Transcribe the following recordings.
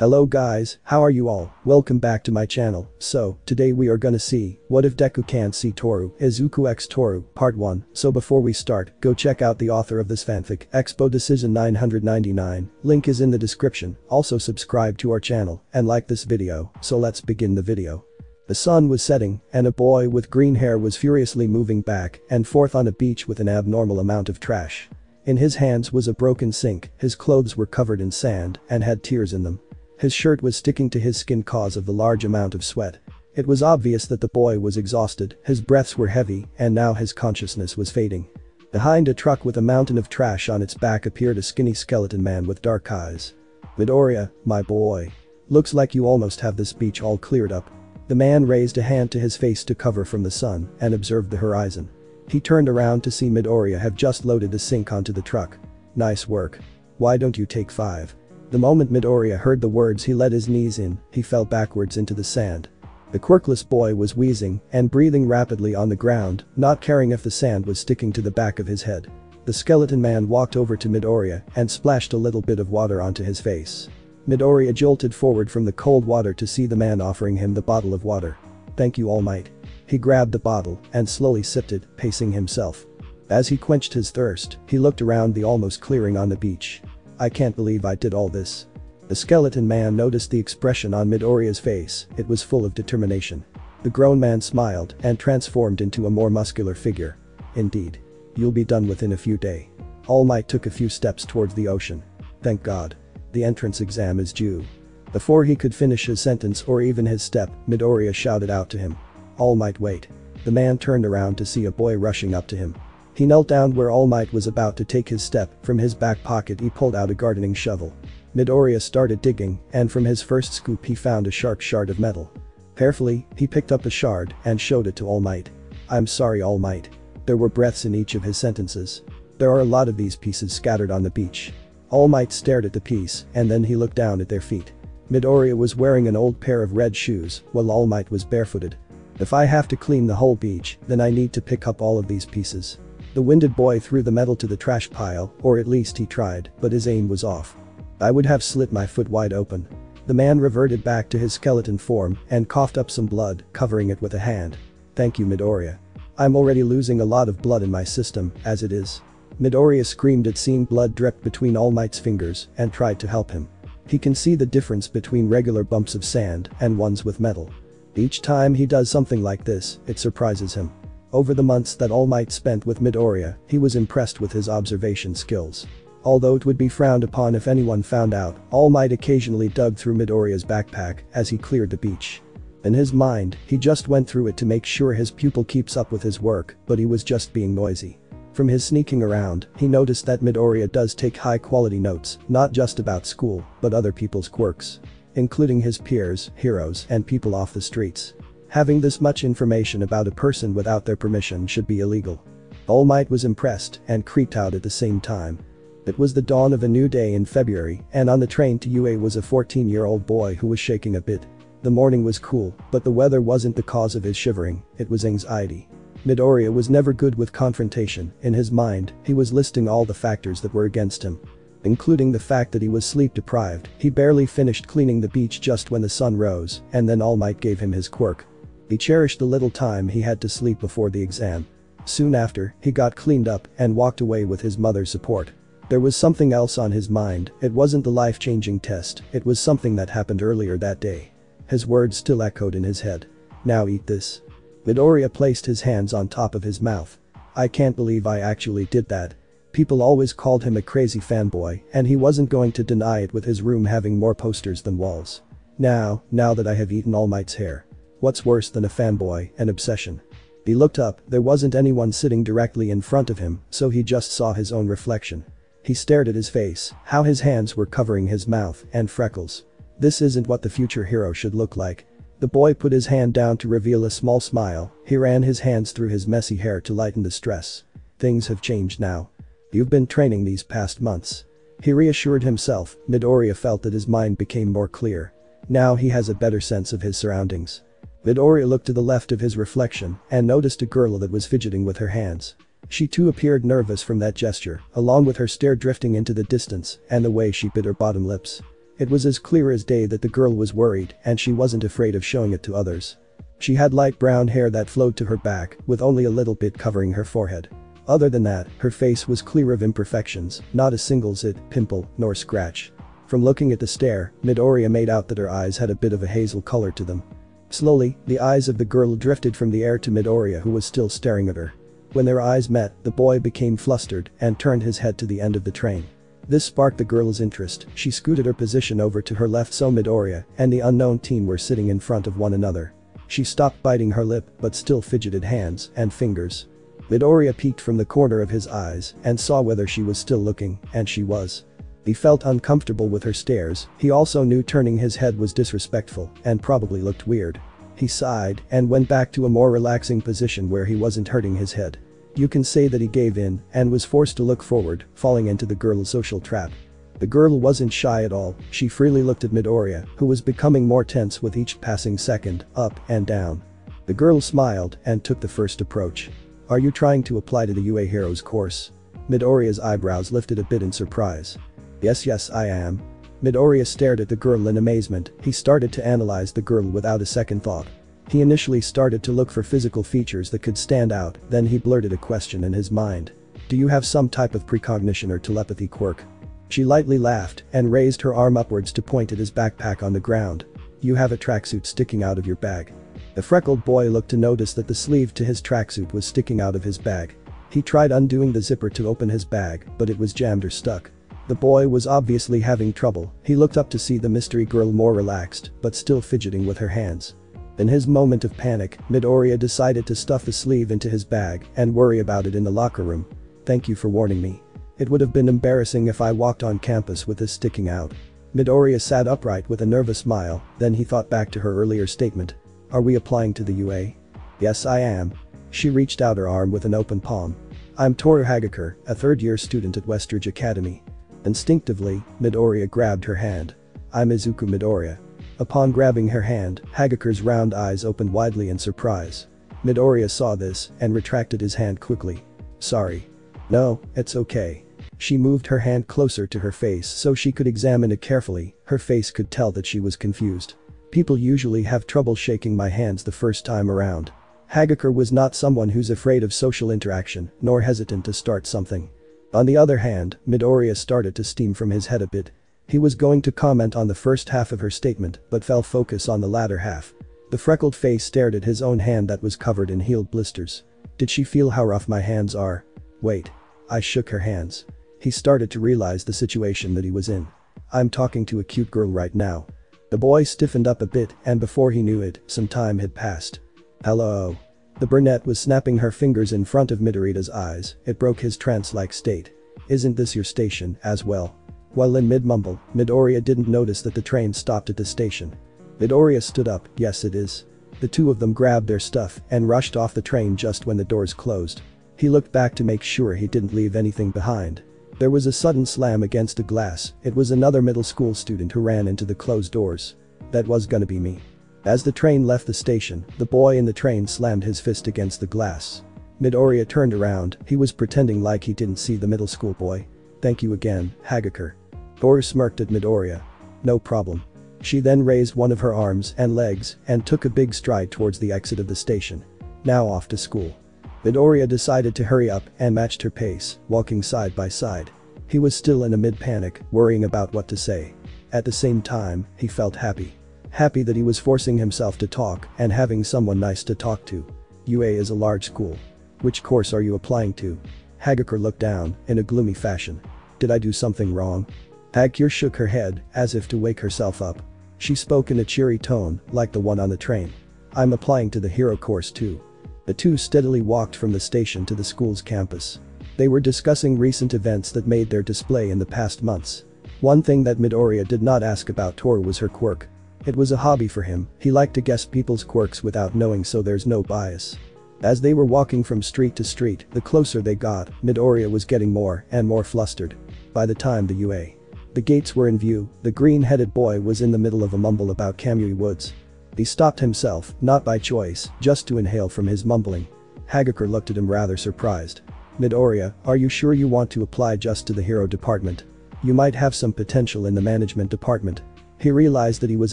Hello guys, how are you all? Welcome back to my channel. So, today we are gonna see, what if Deku can't see Toru, Izuku x Toru, part 1. So before we start, go check out the author of this fanfic, Expo Decision 999, link is in the description, also subscribe to our channel, and like this video, so let's begin the video. The sun was setting, and a boy with green hair was furiously moving back and forth on a beach with an abnormal amount of trash. In his hands was a broken sink, his clothes were covered in sand and had tears in them. His shirt was sticking to his skin cause of the large amount of sweat. It was obvious that the boy was exhausted, his breaths were heavy, and now his consciousness was fading. Behind a truck with a mountain of trash on its back appeared a skinny skeleton man with dark eyes. "Midoriya, my boy. Looks like you almost have this beach all cleared up." The man raised a hand to his face to cover from the sun and observed the horizon. He turned around to see Midoriya have just loaded the sink onto the truck. "Nice work. Why don't you take 5? The moment Midoriya heard the words, he let his knees in, he fell backwards into the sand. The quirkless boy was wheezing and breathing rapidly on the ground, not caring if the sand was sticking to the back of his head. The skeleton man walked over to Midoriya and splashed a little bit of water onto his face. Midoriya jolted forward from the cold water to see the man offering him the bottle of water. "Thank you, All Might." He grabbed the bottle and slowly sipped it, pacing himself. As he quenched his thirst, he looked around the almost clearing on the beach. "I can't believe I did all this." The skeleton man noticed the expression on Midoriya's face, it was full of determination. The grown man smiled and transformed into a more muscular figure. "Indeed. You'll be done within a few days." All Might took a few steps towards the ocean. "Thank God. The entrance exam is due." Before he could finish his sentence or even his step, Midoriya shouted out to him. "All Might, wait." The man turned around to see a boy rushing up to him. He knelt down where All Might was about to take his step, from his back pocket he pulled out a gardening shovel. Midoriya started digging, and from his first scoop he found a sharp shard of metal. Carefully, he picked up the shard and showed it to All Might. "I'm sorry, All Might." There were breaths in each of his sentences. "There are a lot of these pieces scattered on the beach." All Might stared at the piece, and then he looked down at their feet. Midoriya was wearing an old pair of red shoes, while All Might was barefooted. "If I have to clean the whole beach, then I need to pick up all of these pieces." The winded boy threw the metal to the trash pile, or at least he tried, but his aim was off. "I would have slit my foot wide open." The man reverted back to his skeleton form and coughed up some blood, covering it with a hand. "Thank you, Midoriya. I'm already losing a lot of blood in my system, as it is." Midoriya screamed at seeing blood drip between All Might's fingers and tried to help him. He can see the difference between regular bumps of sand and ones with metal. Each time he does something like this, it surprises him. Over the months that All Might spent with Midoriya, he was impressed with his observation skills. Although it would be frowned upon if anyone found out, All Might occasionally dug through Midoriya's backpack as he cleared the beach. In his mind, he just went through it to make sure his pupil keeps up with his work, but he was just being noisy. From his sneaking around, he noticed that Midoriya does take high-quality notes, not just about school, but other people's quirks. Including his peers, heroes, and people off the streets. Having this much information about a person without their permission should be illegal. All Might was impressed and creeped out at the same time. It was the dawn of a new day in February, and on the train to UA was a 14-year-old boy who was shaking a bit. The morning was cool, but the weather wasn't the cause of his shivering, it was anxiety. Midoriya was never good with confrontation. In his mind, he was listing all the factors that were against him. Including the fact that he was sleep deprived, he barely finished cleaning the beach just when the sun rose, and then All Might gave him his quirk. He cherished the little time he had to sleep before the exam. Soon after, he got cleaned up and walked away with his mother's support. There was something else on his mind, it wasn't the life-changing test, it was something that happened earlier that day. His words still echoed in his head. "Now eat this." Midoriya placed his hands on top of his mouth. "I can't believe I actually did that." People always called him a crazy fanboy, and he wasn't going to deny it with his room having more posters than walls. Now that I have eaten All Might's hair. What's worse than a fanboy, an obsession? He looked up, there wasn't anyone sitting directly in front of him, so he just saw his own reflection. He stared at his face, how his hands were covering his mouth and freckles. This isn't what the future hero should look like. The boy put his hand down to reveal a small smile, he ran his hands through his messy hair to lighten the stress. "Things have changed now. You've been training these past months." He reassured himself. Midoriya felt that his mind became more clear. Now he has a better sense of his surroundings. Midoriya looked to the left of his reflection and noticed a girl that was fidgeting with her hands. She too appeared nervous from that gesture, along with her stare drifting into the distance and the way she bit her bottom lips. It was as clear as day that the girl was worried and she wasn't afraid of showing it to others. She had light brown hair that flowed to her back with only a little bit covering her forehead. Other than that, her face was clear of imperfections, not a single zit, pimple, nor scratch. From looking at the stare, Midoriya made out that her eyes had a bit of a hazel color to them. Slowly, the eyes of the girl drifted from the air to Midoriya, who was still staring at her. When their eyes met, the boy became flustered and turned his head to the end of the train. This sparked the girl's interest. She scooted her position over to her left so Midoriya and the unknown teen were sitting in front of one another. She stopped biting her lip but still fidgeted hands and fingers. Midoriya peeked from the corner of his eyes and saw whether she was still looking, and she was. He felt uncomfortable with her stares. He also knew turning his head was disrespectful and probably looked weird. He sighed and went back to a more relaxing position where he wasn't hurting his head. You can say that he gave in and was forced to look forward, falling into the girl's social trap. The girl wasn't shy at all. She freely looked at Midoriya, who was becoming more tense with each passing second, up and down. The girl smiled and took the first approach. Are you trying to apply to the UA Heroes course? Midoriya's eyebrows lifted a bit in surprise. Yes, I am. Midoriya stared at the girl in amazement. He started to analyze the girl without a second thought. He initially started to look for physical features that could stand out, then he blurted a question in his mind. Do you have some type of precognition or telepathy quirk? She lightly laughed and raised her arm upwards to point at his backpack on the ground. You have a tracksuit sticking out of your bag. The freckled boy looked to notice that the sleeve to his tracksuit was sticking out of his bag. He tried undoing the zipper to open his bag, but it was jammed or stuck. The boy was obviously having trouble. He looked up to see the mystery girl more relaxed, but still fidgeting with her hands. In his moment of panic, Midoriya decided to stuff the sleeve into his bag and worry about it in the locker room. Thank you for warning me. It would have been embarrassing if I walked on campus with this sticking out. Midoriya sat upright with a nervous smile, then he thought back to her earlier statement. Are we applying to the UA? Yes, I am. She reached out her arm with an open palm. I'm Toru Hagakure, a third-year student at Westridge Academy. Instinctively, Midoriya grabbed her hand. I'm Izuku Midoriya. Upon grabbing her hand, Hagakure's round eyes opened widely in surprise. Midoriya saw this and retracted his hand quickly. Sorry. No, it's okay. She moved her hand closer to her face so she could examine it carefully. Her face could tell that she was confused. People usually have trouble shaking my hands the first time around. Hagakure was not someone who's afraid of social interaction, nor hesitant to start something. On the other hand, Midoriya started to steam from his head a bit. He was going to comment on the first half of her statement but fell focus on the latter half. The freckled face stared at his own hand that was covered in healed blisters. Did she feel how rough my hands are? Wait. I shook her hands. He started to realize the situation that he was in. I'm talking to a cute girl right now. The boy stiffened up a bit and before he knew it, some time had passed. Hello. The brunette was snapping her fingers in front of Midoriya's eyes. It broke his trance-like state. Isn't this your station as well? While in mid-mumble, Midoriya didn't notice that the train stopped at the station. Midoriya stood up. Yes, it is. The two of them grabbed their stuff and rushed off the train just when the doors closed. He looked back to make sure he didn't leave anything behind. There was a sudden slam against the glass. It was another middle school student who ran into the closed doors. That was gonna be me. As the train left the station, the boy in the train slammed his fist against the glass. Midoriya turned around. He was pretending like he didn't see the middle school boy. Thank you again, Hagakure. Toru smirked at Midoriya. No problem. She then raised one of her arms and legs and took a big stride towards the exit of the station. Now off to school. Midoriya decided to hurry up and matched her pace, walking side by side. He was still in a mid-panic, worrying about what to say. At the same time, he felt happy. Happy that he was forcing himself to talk and having someone nice to talk to. UA is a large school. Which course are you applying to? Hagakure looked down in a gloomy fashion. Did I do something wrong? Hagakure shook her head as if to wake herself up. She spoke in a cheery tone, like the one on the train. I'm applying to the hero course too. The two steadily walked from the station to the school's campus. They were discussing recent events that made their display in the past months. One thing that Midoriya did not ask about Toru was her quirk. It was a hobby for him. He liked to guess people's quirks without knowing, so there's no bias. As they were walking from street to street, the closer they got, Midoriya was getting more and more flustered. By the time the gates were in view, the green-headed boy was in the middle of a mumble about Kamui Woods. He stopped himself, not by choice, just to inhale from his mumbling. Hagakure looked at him rather surprised. Midoriya, are you sure you want to apply just to the hero department? You might have some potential in the management department. He realized that he was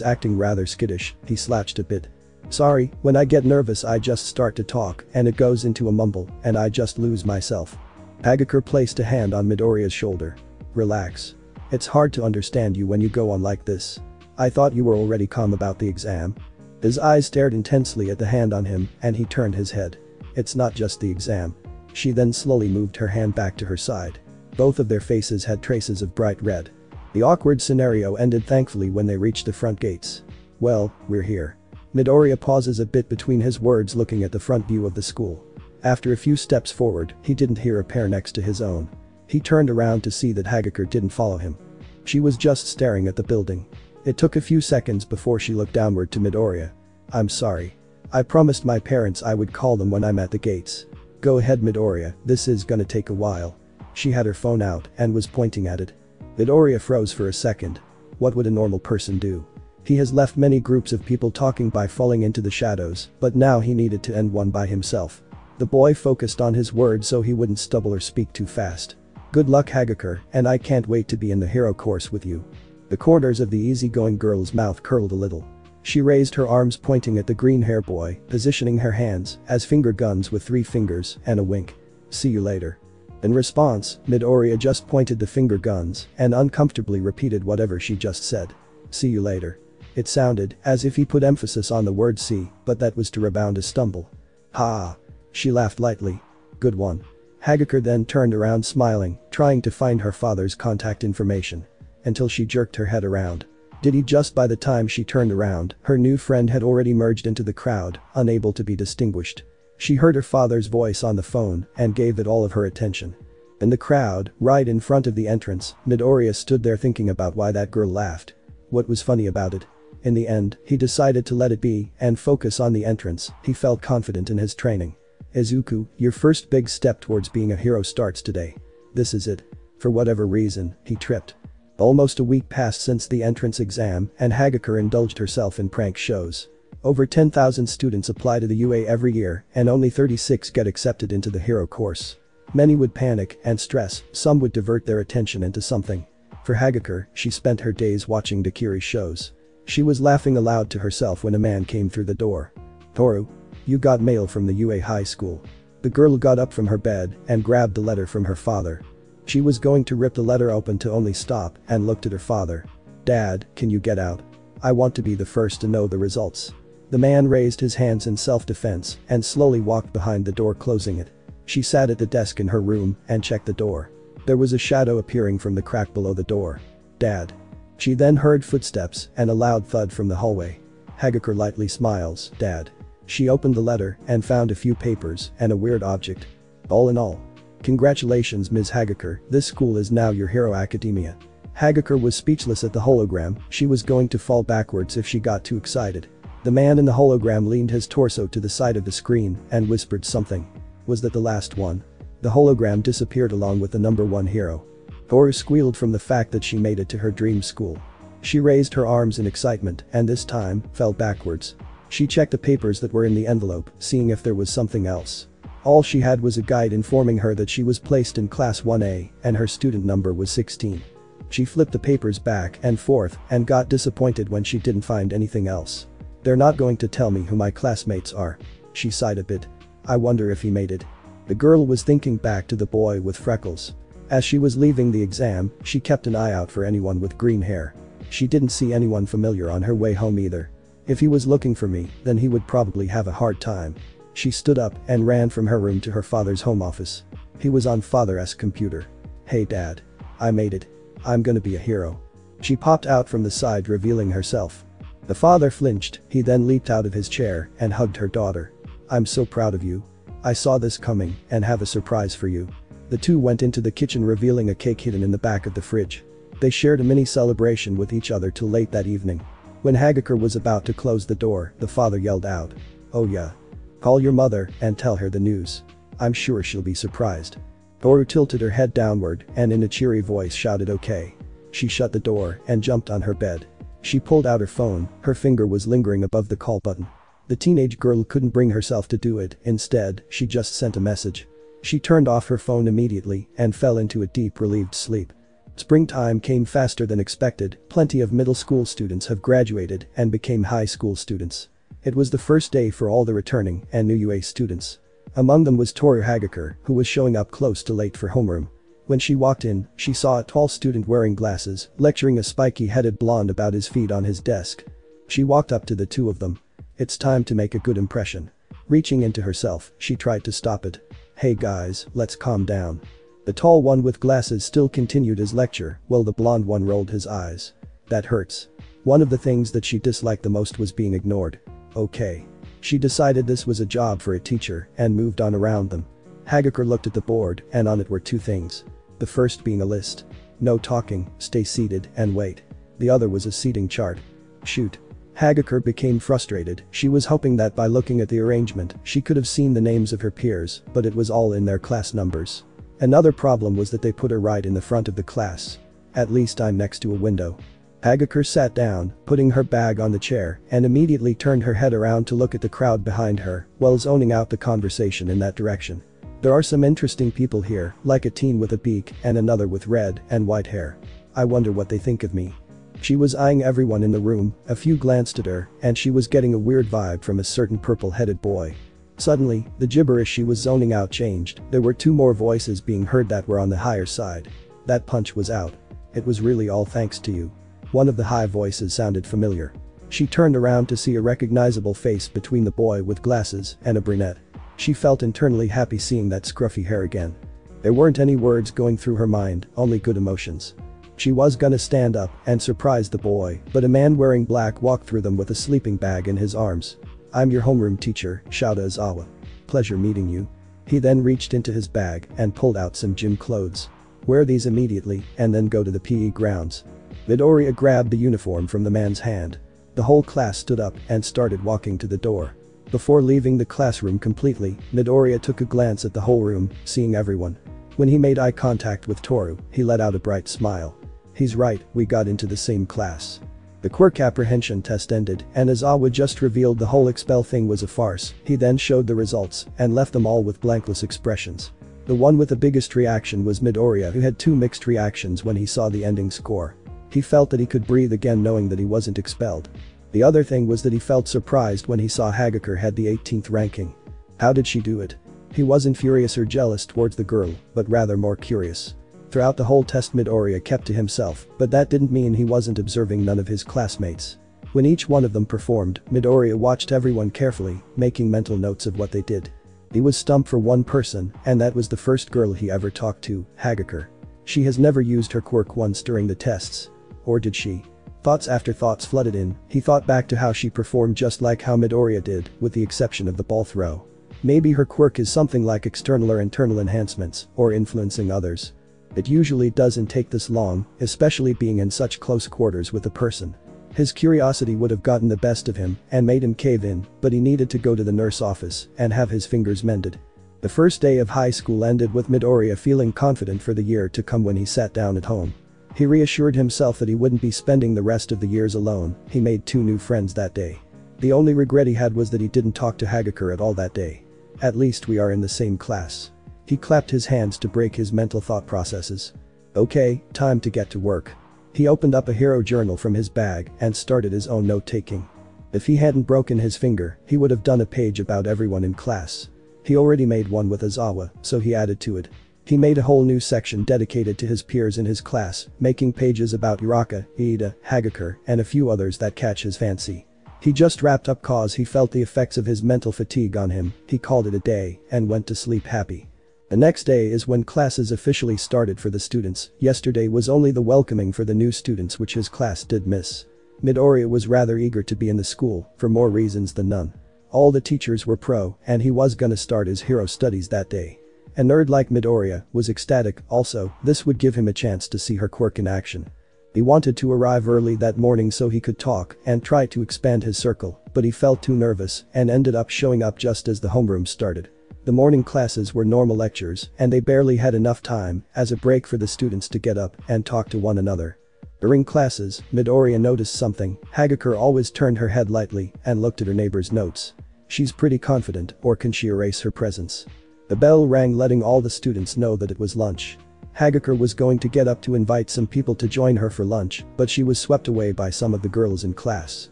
acting rather skittish, he slouched a bit. Sorry, when I get nervous I just start to talk and it goes into a mumble and I just lose myself. Hagakure placed a hand on Midoriya's shoulder. Relax. It's hard to understand you when you go on like this. I thought you were already calm about the exam. His eyes stared intensely at the hand on him and he turned his head. It's not just the exam. She then slowly moved her hand back to her side. Both of their faces had traces of bright red. The awkward scenario ended thankfully when they reached the front gates. Well, we're here. Midoriya pauses a bit between his words looking at the front view of the school. After a few steps forward, he didn't hear a pair next to his own. He turned around to see that Hagakure didn't follow him. She was just staring at the building. It took a few seconds before she looked downward to Midoriya. I'm sorry. I promised my parents I would call them when I'm at the gates. Go ahead Midoriya, this is gonna take a while. She had her phone out and was pointing at it. Midoriya froze for a second. What would a normal person do? He has left many groups of people talking by falling into the shadows, but now he needed to end one by himself. The boy focused on his words so he wouldn't stumble or speak too fast. Good luck Hagakure, and I can't wait to be in the hero course with you. The corners of the easygoing girl's mouth curled a little. She raised her arms pointing at the green hair boy, positioning her hands as finger guns with 3 fingers and a wink. See you later. In response, Midoriya just pointed the finger guns and uncomfortably repeated whatever she just said. See you later. It sounded as if he put emphasis on the word see, but that was to rebound a stumble. Ha! She laughed lightly. Good one. Hagakure then turned around smiling, trying to find her father's contact information. Until she jerked her head around. Did he just by the time she turned around, her new friend had already merged into the crowd, unable to be distinguished. She heard her father's voice on the phone and gave it all of her attention. In the crowd, right in front of the entrance, Midoriya stood there thinking about why that girl laughed. What was funny about it? In the end, he decided to let it be and focus on the entrance. He felt confident in his training. Izuku, your first big step towards being a hero starts today. This is it. For whatever reason, he tripped. Almost a week passed since the entrance exam and Hagakure indulged herself in prank shows. Over 10,000 students apply to the UA every year and only 36 get accepted into the hero course. Many would panic and stress, some would divert their attention into something. For Hagakure, she spent her days watching Dakiri's shows. She was laughing aloud to herself when a man came through the door. Toru. You got mail from the UA high school. The girl got up from her bed and grabbed the letter from her father. She was going to rip the letter open to only stop and looked at her father. Dad, can you get out? I want to be the first to know the results. The man raised his hands in self-defense and slowly walked behind the door closing it. She sat at the desk in her room and checked the door. There was a shadow appearing from the crack below the door. Dad. She then heard footsteps and a loud thud from the hallway. Hagakure lightly smiles, Dad. She opened the letter and found a few papers and a weird object. All in all. Congratulations Ms. Hagakure, this school is now your hero academia. Hagakure was speechless at the hologram, she was going to fall backwards if she got too excited. The man in the hologram leaned his torso to the side of the screen and whispered something. Was that the last one? The hologram disappeared along with the number 1 hero. Toru squealed from the fact that she made it to her dream school. She raised her arms in excitement and this time, fell backwards. She checked the papers that were in the envelope, seeing if there was something else. All she had was a guide informing her that she was placed in class 1A and her student number was 16. She flipped the papers back and forth and got disappointed when she didn't find anything else. They're not going to tell me who my classmates are. She sighed a bit. I wonder if he made it. The girl was thinking back to the boy with freckles. As she was leaving the exam, she kept an eye out for anyone with green hair. She didn't see anyone familiar on her way home either. If he was looking for me, then he would probably have a hard time. She stood up and ran from her room to her father's home office. He was on father's computer. Hey Dad. I made it. I'm gonna be a hero. She popped out from the side revealing herself. The father flinched, he then leaped out of his chair and hugged her daughter. I'm so proud of you. I saw this coming and have a surprise for you. The two went into the kitchen revealing a cake hidden in the back of the fridge. They shared a mini celebration with each other till late that evening. When Hagakure was about to close the door, the father yelled out. Oh yeah. Call your mother and tell her the news. I'm sure she'll be surprised. Toru tilted her head downward and in a cheery voice shouted okay. She shut the door and jumped on her bed. She pulled out her phone, her finger was lingering above the call button. The teenage girl couldn't bring herself to do it, instead, she just sent a message. She turned off her phone immediately and fell into a deep relieved sleep. Springtime came faster than expected, plenty of middle school students have graduated and became high school students. It was the first day for all the returning and new UA students. Among them was Toru Hagakure, who was showing up close to late for homeroom. When she walked in, she saw a tall student wearing glasses, lecturing a spiky-headed blonde about his feet on his desk. She walked up to the two of them. It's time to make a good impression. Reaching into herself, she tried to stop it. Hey guys, let's calm down. The tall one with glasses still continued his lecture, while the blonde one rolled his eyes. That hurts. One of the things that she disliked the most was being ignored. Okay. She decided this was a job for a teacher and moved on around them. Hagakure looked at the board and on it were two things. The first being a list. No talking, stay seated and wait. The other was a seating chart. Shoot. Hagakure became frustrated. She was hoping that by looking at the arrangement, she could have seen the names of her peers, but it was all in their class numbers. Another problem was that they put her right in the front of the class. At least I'm next to a window. Hagakure sat down, putting her bag on the chair, and immediately turned her head around to look at the crowd behind her, while zoning out the conversation in that direction. There are some interesting people here, like a teen with a beak and another with red and white hair. I wonder what they think of me. She was eyeing everyone in the room, a few glanced at her, and she was getting a weird vibe from a certain purple-headed boy. Suddenly, the gibberish she was zoning out changed. There were two more voices being heard that were on the higher side. That punch was out. It was really all thanks to you. One of the high voices sounded familiar. She turned around to see a recognizable face between the boy with glasses and a brunette. She felt internally happy seeing that scruffy hair again. There weren't any words going through her mind, only good emotions. She was gonna stand up and surprise the boy, but a man wearing black walked through them with a sleeping bag in his arms. I'm your homeroom teacher, Shouta Izawa. Pleasure meeting you. He then reached into his bag and pulled out some gym clothes. Wear these immediately and then go to the PE grounds. Midoriya grabbed the uniform from the man's hand. The whole class stood up and started walking to the door. Before leaving the classroom completely, Midoriya took a glance at the whole room, seeing everyone. When he made eye contact with Toru, he let out a bright smile. He's right, we got into the same class. The quirk apprehension test ended and Izawa just revealed the whole expel thing was a farce. He then showed the results and left them all with blankless expressions. The one with the biggest reaction was Midoriya, who had two mixed reactions when he saw the ending score. He felt that he could breathe again knowing that he wasn't expelled. The other thing was that he felt surprised when he saw Hagakure had the 18th ranking. How did she do it? He wasn't furious or jealous towards the girl, but rather more curious. Throughout the whole test Midoriya kept to himself, but that didn't mean he wasn't observing none of his classmates. When each one of them performed, Midoriya watched everyone carefully, making mental notes of what they did. He was stumped for one person, and that was the first girl he ever talked to, Hagakure. She has never used her quirk once during the tests. Or did she? Thoughts after thoughts flooded in. He thought back to how she performed just like how Midoriya did, with the exception of the ball throw. Maybe her quirk is something like external or internal enhancements, or influencing others. It usually doesn't take this long, especially being in such close quarters with a person. His curiosity would have gotten the best of him and made him cave in, but he needed to go to the nurse office and have his fingers mended. The first day of high school ended with Midoriya feeling confident for the year to come when he sat down at home. He reassured himself that he wouldn't be spending the rest of the years alone. He made 2 new friends that day. The only regret he had was that he didn't talk to Hagakure at all that day. At least we are in the same class. He clapped his hands to break his mental thought processes. Okay, time to get to work. He opened up a hero journal from his bag and started his own note-taking. If he hadn't broken his finger, he would have done a page about everyone in class. He already made one with Izawa, so he added to it. He made a whole new section dedicated to his peers in his class, making pages about Uraka, Iida, Hagakure, and a few others that catch his fancy. He just wrapped up cause he felt the effects of his mental fatigue on him. He called it a day and went to sleep happy. The next day is when classes officially started for the students. Yesterday was only the welcoming for the new students, which his class did miss. Midoriya was rather eager to be in the school, for more reasons than none. All the teachers were pro, and he was gonna start his hero studies that day. A nerd like Midoriya was ecstatic. Also, this would give him a chance to see her quirk in action. He wanted to arrive early that morning so he could talk and try to expand his circle, but he felt too nervous and ended up showing up just as the homeroom started. The morning classes were normal lectures, and they barely had enough time as a break for the students to get up and talk to one another. During classes, Midoriya noticed something. Hagakure always turned her head lightly and looked at her neighbor's notes. She's pretty confident, or can she erase her presence? The bell rang, letting all the students know that it was lunch. Hagakure was going to get up to invite some people to join her for lunch, but she was swept away by some of the girls in class.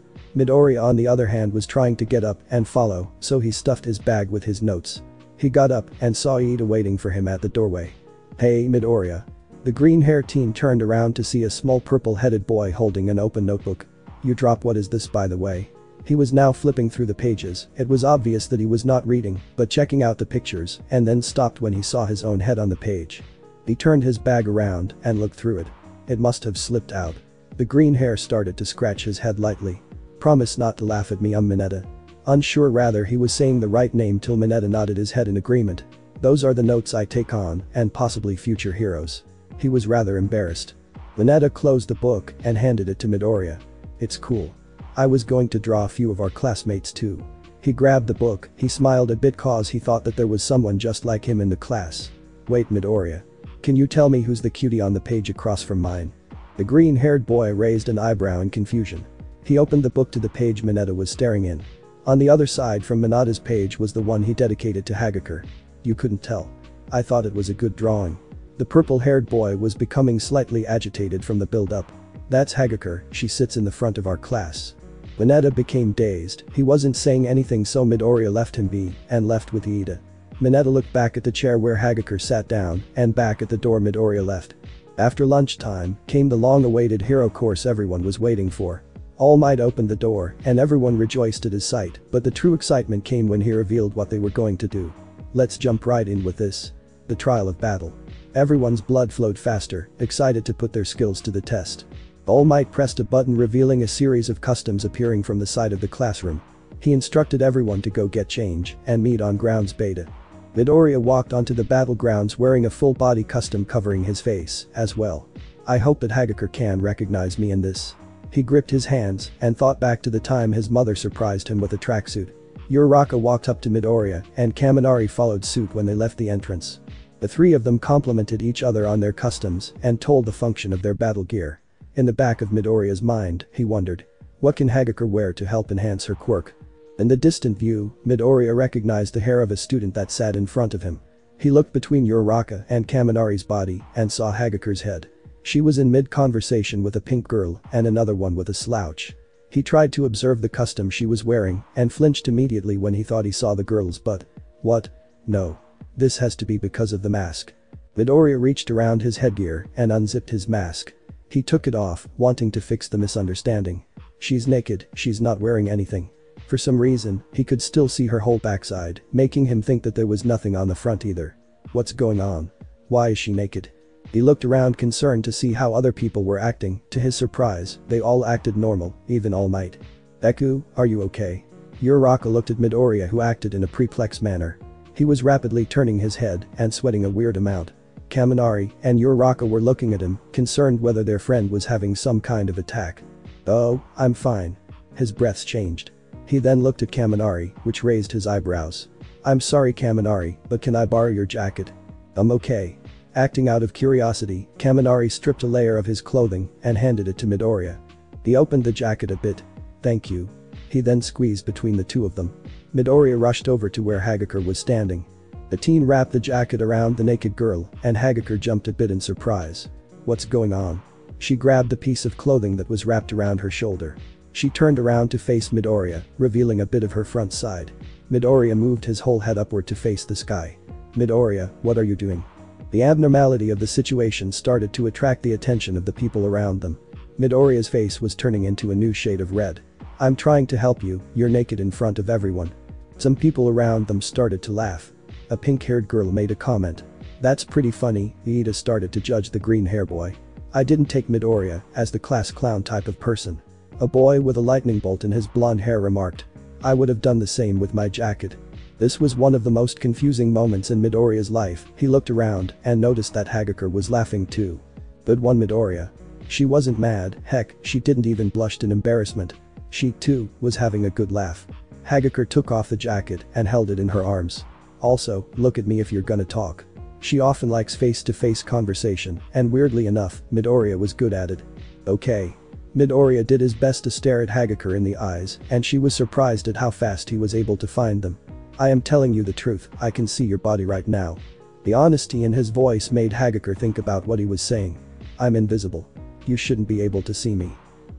Midoriya on the other hand was trying to get up and follow, so he stuffed his bag with his notes. He got up and saw Ida waiting for him at the doorway. "Hey, Midoriya." The green-haired teen turned around to see a small purple-headed boy holding an open notebook. "You drop what is this by the way?" He was now flipping through the pages. It was obvious that he was not reading, but checking out the pictures, and then stopped when he saw his own head on the page. He turned his bag around and looked through it. It must have slipped out. The green hair started to scratch his head lightly. "Promise not to laugh at me, Mineta." Unsure rather he was saying the right name till Mineta nodded his head in agreement. "Those are the notes I take on, and possibly future heroes." He was rather embarrassed. Mineta closed the book and handed it to Midoriya. "It's cool. I was going to draw a few of our classmates too." He grabbed the book, he smiled a bit cause he thought that there was someone just like him in the class. "Wait, Midoriya. Can you tell me who's the cutie on the page across from mine?" The green-haired boy raised an eyebrow in confusion. He opened the book to the page Mineta was staring in. On the other side from Mineta's page was the one he dedicated to Hagakure. "You couldn't tell. I thought it was a good drawing." The purple-haired boy was becoming slightly agitated from the build-up. "That's Hagakure, she sits in the front of our class." Mineta became dazed, he wasn't saying anything so Midoriya left him be and left with Ida. Mineta looked back at the chair where Hagakure sat down and back at the door Midoriya left. After lunchtime came the long-awaited hero course everyone was waiting for. All Might opened the door and everyone rejoiced at his sight, but the true excitement came when he revealed what they were going to do. Let's jump right in with this. The trial of battle. Everyone's blood flowed faster, excited to put their skills to the test. All Might pressed a button revealing a series of customs appearing from the side of the classroom. He instructed everyone to go get change and meet on grounds beta. Midoriya walked onto the battlegrounds wearing a full-body custom covering his face as well. "I hope that Hagakure can recognize me in this." He gripped his hands and thought back to the time his mother surprised him with a tracksuit. Uraraka walked up to Midoriya and Kaminari followed suit when they left the entrance. The three of them complimented each other on their customs and told the function of their battle gear. In the back of Midoriya's mind, he wondered, what can Hagakure wear to help enhance her quirk? In the distant view, Midoriya recognized the hair of a student that sat in front of him. He looked between Uraraka and Kaminari's body and saw Hagakure's head. She was in mid-conversation with a pink girl and another one with a slouch. He tried to observe the custom she was wearing and flinched immediately when he thought he saw the girl's butt. What? No. This has to be because of the mask. Midoriya reached around his headgear and unzipped his mask. He took it off, wanting to fix the misunderstanding. She's naked, she's not wearing anything. For some reason, he could still see her whole backside, making him think that there was nothing on the front either. What's going on? Why is she naked? He looked around concerned to see how other people were acting. To his surprise, they all acted normal, even All Might. "Deku, are you okay?" Uraraka looked at Midoriya who acted in a perplexed manner. He was rapidly turning his head and sweating a weird amount. Kaminari and Uraraka were looking at him, concerned whether their friend was having some kind of attack. "Oh, I'm fine." His breath changed. He then looked at Kaminari, which raised his eyebrows. "I'm sorry Kaminari, but can I borrow your jacket?" "I'm okay." Acting out of curiosity, Kaminari stripped a layer of his clothing and handed it to Midoriya. He opened the jacket a bit. "Thank you." He then squeezed between the two of them. Midoriya rushed over to where Hagakure was standing. The teen wrapped the jacket around the naked girl and Hagakure jumped a bit in surprise. "What's going on?" She grabbed the piece of clothing that was wrapped around her shoulder. She turned around to face Midoriya, revealing a bit of her front side. Midoriya moved his whole head upward to face the sky. "Midoriya, what are you doing?" The abnormality of the situation started to attract the attention of the people around them. Midoriya's face was turning into a new shade of red. "I'm trying to help you, you're naked in front of everyone." Some people around them started to laugh. A pink-haired girl made a comment. "That's pretty funny." Ida started to judge the green hair boy. "I didn't take Midoriya as the class clown type of person." A boy with a lightning bolt in his blonde hair remarked. "I would have done the same with my jacket." This was one of the most confusing moments in Midoriya's life. He looked around and noticed that Hagakure was laughing too. Good one Midoriya. She wasn't mad, heck, she didn't even blush in embarrassment. She, too, was having a good laugh. Hagakure took off the jacket and held it in her arms. "Also, look at me if you're gonna talk." She often likes face-to-face conversation, and weirdly enough, Midoriya was good at it. "Okay." Midoriya did his best to stare at Hagakure in the eyes, and she was surprised at how fast he was able to find them. "I am telling you the truth, I can see your body right now." The honesty in his voice made Hagakure think about what he was saying. I'm invisible. You shouldn't be able to see me.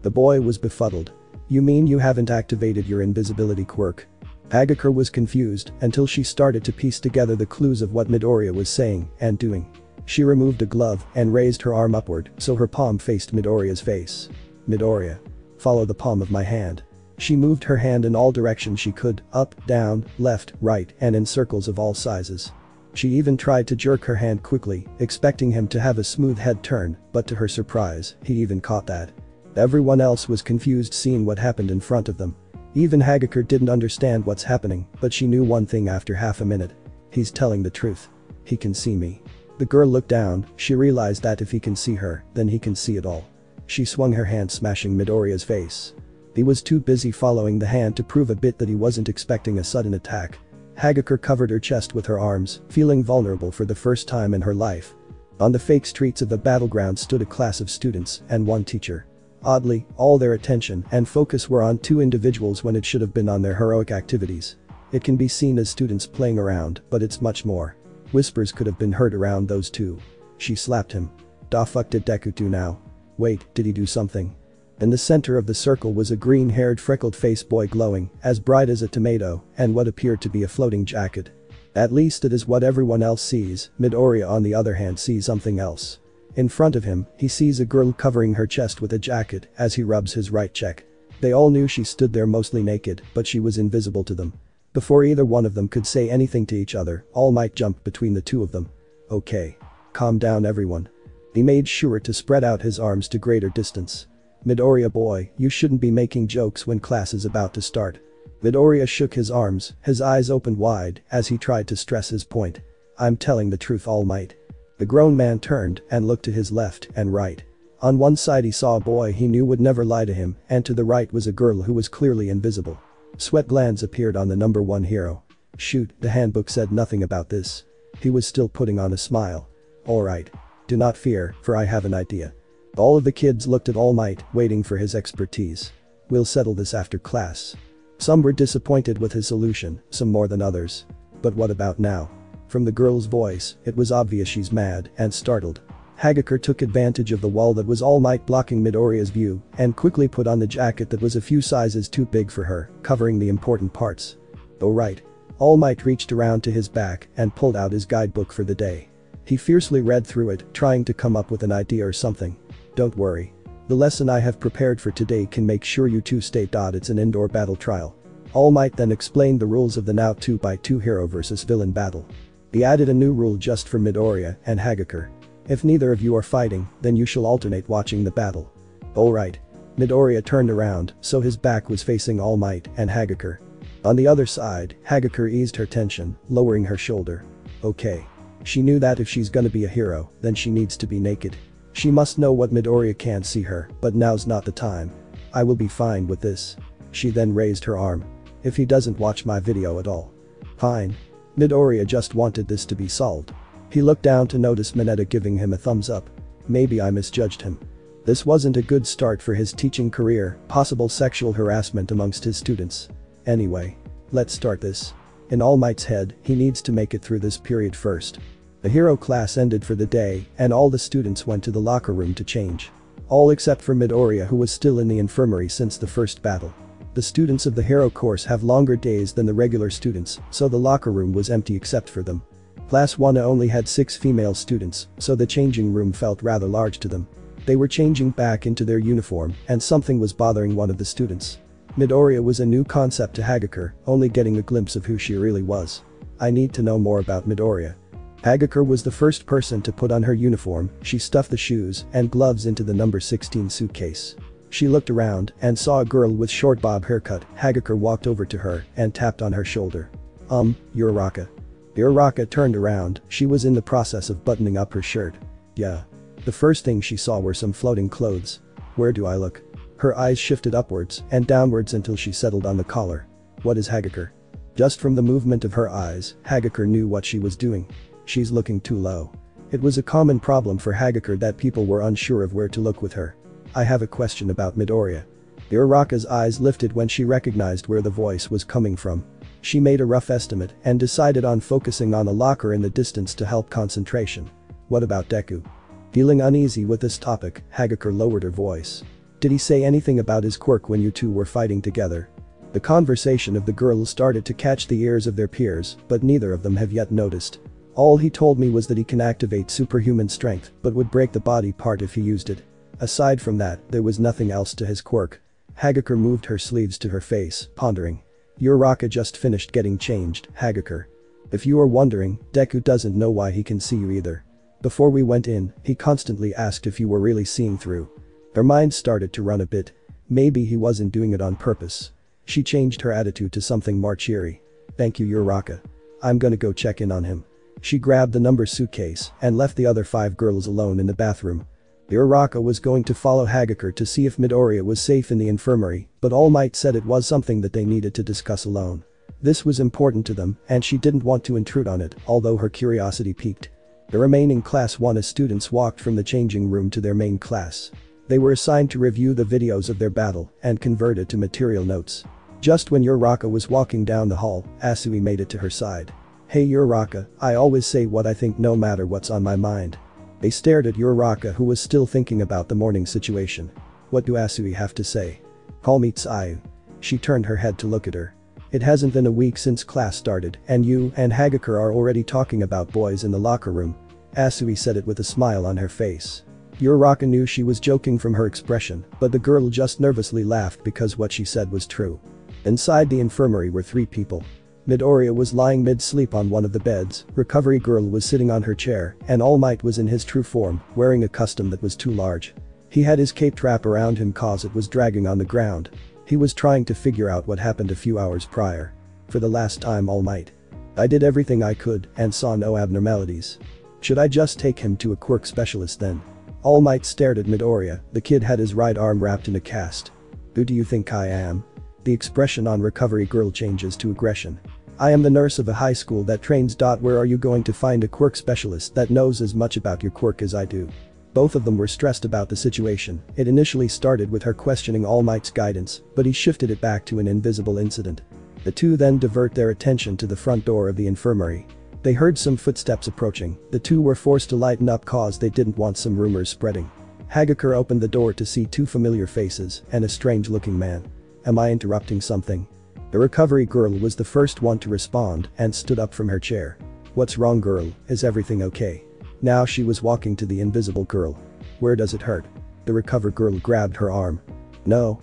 The boy was befuddled. You mean you haven't activated your invisibility quirk? Hagakure was confused until she started to piece together the clues of what Midoriya was saying and doing. She removed a glove and raised her arm upward so her palm faced Midoriya's face. Midoriya. Follow the palm of my hand. She moved her hand in all directions she could, up, down, left, right, and in circles of all sizes. She even tried to jerk her hand quickly, expecting him to have a smooth head turn, but to her surprise, he even caught that. Everyone else was confused seeing what happened in front of them. Even Hagakure didn't understand what's happening, but she knew one thing after half a minute. He's telling the truth. He can see me. The girl looked down, she realized that if he can see her, then he can see it all. She swung her hand smashing Midoriya's face. He was too busy following the hand to prove a bit that he wasn't expecting a sudden attack. Hagakure covered her chest with her arms, feeling vulnerable for the first time in her life. On the fake streets of the battleground stood a class of students and one teacher. Oddly, all their attention and focus were on two individuals when it should have been on their heroic activities. It can be seen as students playing around, but it's much more. Whispers could have been heard around those two. She slapped him. Da fuck did Deku do now? Wait, did he do something? In the center of the circle was a green-haired freckled-faced boy glowing, as bright as a tomato, and what appeared to be a floating jacket. At least it is what everyone else sees. Midoriya on the other hand sees something else. In front of him, he sees a girl covering her chest with a jacket as he rubs his right cheek. They all knew she stood there mostly naked, but she was invisible to them. Before either one of them could say anything to each other, All Might jumped between the two of them. Okay. Calm down everyone. He made sure to spread out his arms to greater distance. Midoriya boy, you shouldn't be making jokes when class is about to start. Midoriya shook his arms, his eyes opened wide as he tried to stress his point. I'm telling the truth All Might. The grown man turned and looked to his left and right. On one side he saw a boy he knew would never lie to him, and to the right was a girl who was clearly invisible. Sweat glands appeared on the number one hero. Shoot, the handbook said nothing about this. He was still putting on a smile. Alright. Do not fear, for I have an idea. All of the kids looked at All Might, waiting for his expertise. We'll settle this after class. Some were disappointed with his solution, some more than others. But what about now? From the girl's voice, it was obvious she's mad and startled. Hagakure took advantage of the wall that was All Might blocking Midoriya's view and quickly put on the jacket that was a few sizes too big for her, covering the important parts. Oh right. All Might reached around to his back and pulled out his guidebook for the day. He fiercely read through it, trying to come up with an idea or something. Don't worry. The lesson I have prepared for today can make sure you two stay. It's an indoor battle trial. All Might then explained the rules of the now 2x2 hero versus villain battle. He added a new rule just for Midoriya and Hagakure. If neither of you are fighting, then you shall alternate watching the battle. Alright. Midoriya turned around, so his back was facing All Might and Hagakure. On the other side, Hagakure eased her tension, lowering her shoulder. Okay. She knew that if she's gonna be a hero, then she needs to be naked. She must know what Midoriya can't see her, but now's not the time. I will be fine with this. She then raised her arm. If he doesn't watch my video at all. Fine. Midoriya just wanted this to be solved. He looked down to notice Mineta giving him a thumbs up. Maybe I misjudged him. This wasn't a good start for his teaching career, possible sexual harassment amongst his students. Anyway. Let's start this. In All Might's head, he needs to make it through this period first. The hero class ended for the day, and all the students went to the locker room to change. All except for Midoriya, who was still in the infirmary since the first battle. The students of the hero course have longer days than the regular students, so the locker room was empty except for them. Class 1 only had 6 female students, so the changing room felt rather large to them. They were changing back into their uniform, and something was bothering one of the students. Midoriya was a new concept to Hagakure, only getting a glimpse of who she really was. I need to know more about Midoriya. Hagakure was the first person to put on her uniform. She stuffed the shoes and gloves into the number 16 suitcase. She looked around and saw a girl with short bob haircut. Hagakure walked over to her and tapped on her shoulder. Uraraka. Uraraka turned around, she was in the process of buttoning up her shirt. Yeah. The first thing she saw were some floating clothes. Where do I look? Her eyes shifted upwards and downwards until she settled on the collar. What is Hagakure? Just from the movement of her eyes, Hagakure knew what she was doing. She's looking too low. It was a common problem for Hagakure that people were unsure of where to look with her. I have a question about Midoriya. Uraraka's eyes lifted when she recognized where the voice was coming from. She made a rough estimate and decided on focusing on a locker in the distance to help concentration. What about Deku? Feeling uneasy with this topic, Hagakure lowered her voice. Did he say anything about his quirk when you two were fighting together? The conversation of the girls started to catch the ears of their peers, but neither of them have yet noticed. All he told me was that he can activate superhuman strength, but would break the body part if he used it. Aside from that, there was nothing else to his quirk. Hagakure moved her sleeves to her face, pondering. Uraraka just finished getting changed, Hagakure. If you are wondering, Deku doesn't know why he can see you either. Before we went in, he constantly asked if you were really seeing through. Her mind started to run a bit. Maybe he wasn't doing it on purpose. She changed her attitude to something more cheery. Thank you, Uraraka. I'm gonna go check in on him. She grabbed the number suitcase and left the other 5 girls alone in the bathroom. Uraraka was going to follow Hagakure to see if Midoriya was safe in the infirmary, but All Might said it was something that they needed to discuss alone. This was important to them, and she didn't want to intrude on it, although her curiosity piqued. The remaining Class 1 students walked from the changing room to their main class. They were assigned to review the videos of their battle and convert it to material notes. Just when Uraraka was walking down the hall, Asui made it to her side. Hey Uraraka, I always say what I think no matter what's on my mind. They stared at Uraraka, who was still thinking about the morning situation. What do Asui have to say? Call me Tsuyu. She turned her head to look at her. It hasn't been a week since class started and you and Hagakure are already talking about boys in the locker room. Asui said it with a smile on her face. Uraraka knew she was joking from her expression, but the girl just nervously laughed because what she said was true. Inside the infirmary were 3 people. Midoriya was lying mid-sleep on one of the beds, Recovery Girl was sitting on her chair, and All Might was in his true form, wearing a costume that was too large. He had his cape wrapped around him cause it was dragging on the ground. He was trying to figure out what happened a few hours prior. For the last time, All Might. I did everything I could and saw no abnormalities. Should I just take him to a quirk specialist then? All Might stared at Midoriya, the kid had his right arm wrapped in a cast. Who do you think I am? The expression on Recovery Girl changes to aggression. I am the nurse of a high school that trains. Where are you going to find a quirk specialist that knows as much about your quirk as I do? Both of them were stressed about the situation. It initially started with her questioning All Might's guidance, but he shifted it back to an invisible incident. The two then divert their attention to the front door of the infirmary. They heard some footsteps approaching. The two were forced to lighten up cause they didn't want some rumors spreading. Hagakure opened the door to see 2 familiar faces and a strange-looking man. Am I interrupting something? The Recovery Girl was the first one to respond and stood up from her chair. What's wrong, girl? Is everything okay? Now she was walking to the invisible girl. Where does it hurt? The Recover Girl grabbed her arm. No.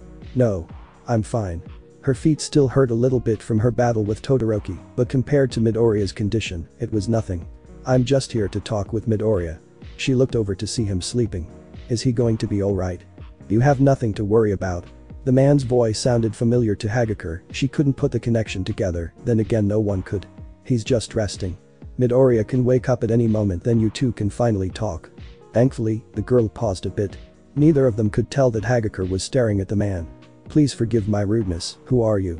I'm fine. Her feet still hurt a little bit from her battle with Todoroki, but compared to Midoriya's condition, it was nothing. I'm just here to talk with Midoriya. She looked over to see him sleeping. Is he going to be alright? You have nothing to worry about. The man's voice sounded familiar to Hagakure. She couldn't put the connection together, then again no one could. He's just resting. Midoriya can wake up at any moment, then you two can finally talk. Thankfully, the girl paused a bit. Neither of them could tell that Hagakure was staring at the man. Please forgive my rudeness, who are you?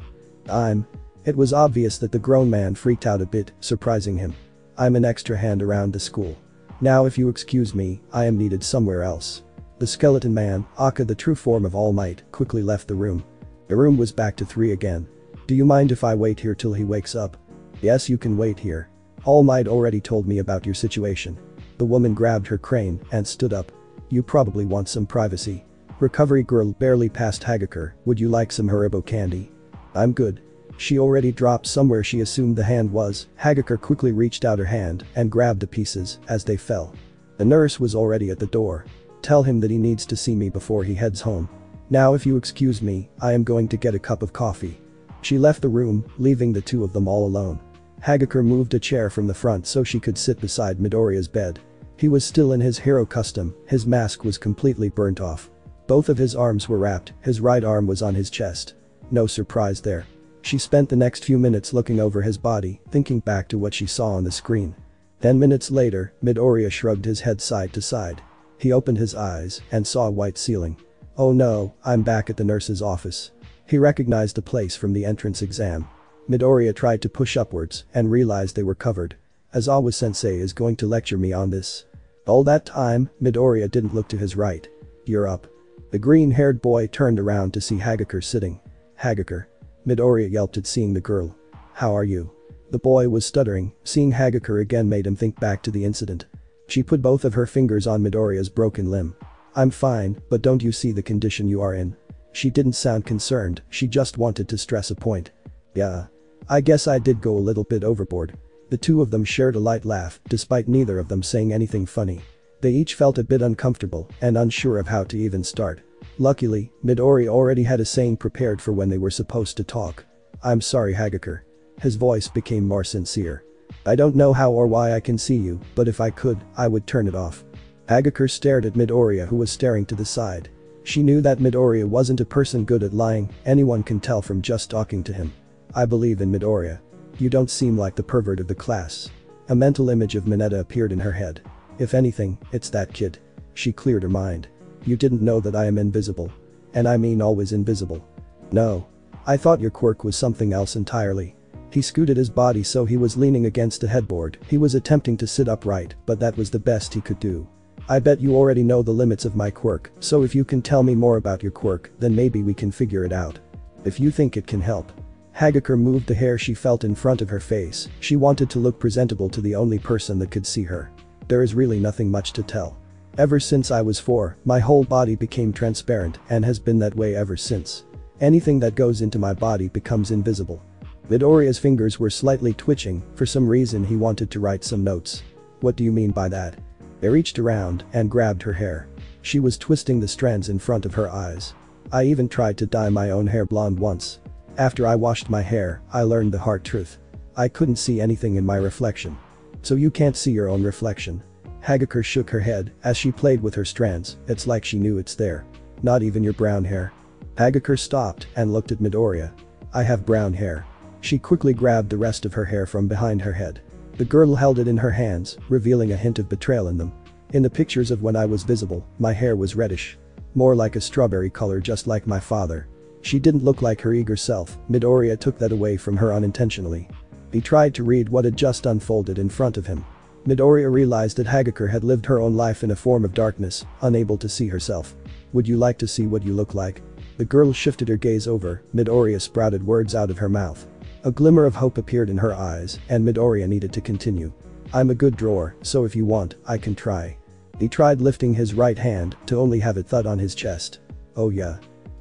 It was obvious that the grown man freaked out a bit, surprising him. I'm an extra hand around the school. Now if you excuse me, I am needed somewhere else. The skeleton man, Aka the true form of All Might, quickly left the room. The room was back to 3 again. Do you mind if I wait here till he wakes up? Yes, you can wait here. All Might already told me about your situation. The woman grabbed her crane and stood up. You probably want some privacy. Recovery Girl barely passed Hagakure. Would you like some Haribo candy? I'm good. She already dropped somewhere she assumed the hand was. Hagakure quickly reached out her hand and grabbed the pieces as they fell. The nurse was already at the door. Tell him that he needs to see me before he heads home. Now if you excuse me, I am going to get a cup of coffee. She left the room, leaving the two of them all alone. Hagakure moved a chair from the front so she could sit beside Midoriya's bed. He was still in his hero costume, his mask was completely burnt off. Both of his arms were wrapped, his right arm was on his chest. No surprise there. She spent the next few minutes looking over his body, thinking back to what she saw on the screen. 10 minutes later, Midoriya shrugged his head side to side. He opened his eyes and saw a white ceiling. Oh no, I'm back at the nurse's office. He recognized the place from the entrance exam. Midoriya tried to push upwards and realized they were covered. Aizawa-sensei is going to lecture me on this. All that time, Midoriya didn't look to his right. You're up. The green-haired boy turned around to see Hagakure sitting. Hagakure. Midoriya yelped at seeing the girl. how are you?" The boy was stuttering. Seeing Hagakure again made him think back to the incident. She put both of her fingers on Midoriya's broken limb. "I'm fine, but don't you see the condition you are in?" She didn't sound concerned, she just wanted to stress a point. "Yeah. I guess I did go a little bit overboard." The two of them shared a light laugh, despite neither of them saying anything funny. They each felt a bit uncomfortable and unsure of how to even start. Luckily, Midoriya already had a saying prepared for when they were supposed to talk. "I'm sorry, Hagakure." His voice became more sincere. "I don't know how or why I can see you, but if I could, I would turn it off." Hagakure stared at Midoriya, who was staring to the side. She knew that Midoriya wasn't a person good at lying, anyone can tell from just talking to him. "I believe in Midoriya. You don't seem like the pervert of the class." A mental image of Mineta appeared in her head. "If anything, it's that kid." She cleared her mind. "You didn't know that I am invisible. And I mean always invisible." "No. I thought your quirk was something else entirely." He scooted his body so he was leaning against a headboard. He was attempting to sit upright, but that was the best he could do. "I bet you already know the limits of my quirk, so if you can tell me more about your quirk, then maybe we can figure it out. If you think it can help." Hagakure moved the hair she felt in front of her face. She wanted to look presentable to the only person that could see her. "There is really nothing much to tell. Ever since I was 4, my whole body became transparent and has been that way ever since. Anything that goes into my body becomes invisible." Midoriya's fingers were slightly twitching. For some reason he wanted to write some notes. "What do you mean by that?" They reached around and grabbed her hair. She was twisting the strands in front of her eyes. "I even tried to dye my own hair blonde once. After I washed my hair, I learned the hard truth. I couldn't see anything in my reflection." "So you can't see your own reflection?" Hagakure shook her head as she played with her strands. It's like she knew it's there. "Not even your brown hair?" Hagakure stopped and looked at Midoriya. "I have brown hair." She quickly grabbed the rest of her hair from behind her head. The girl held it in her hands, revealing a hint of betrayal in them. "In the pictures of when I was visible, my hair was reddish. More like a strawberry color, just like my father." She didn't look like her eager self. Midoriya took that away from her unintentionally. He tried to read what had just unfolded in front of him. Midoriya realized that Hagakure had lived her own life in a form of darkness, unable to see herself. "Would you like to see what you look like?" The girl shifted her gaze over. Midoriya sprouted words out of her mouth. A glimmer of hope appeared in her eyes, and Midoriya needed to continue. "I'm a good drawer, so if you want, I can try." He tried lifting his right hand to only have it thud on his chest. "Oh yeah.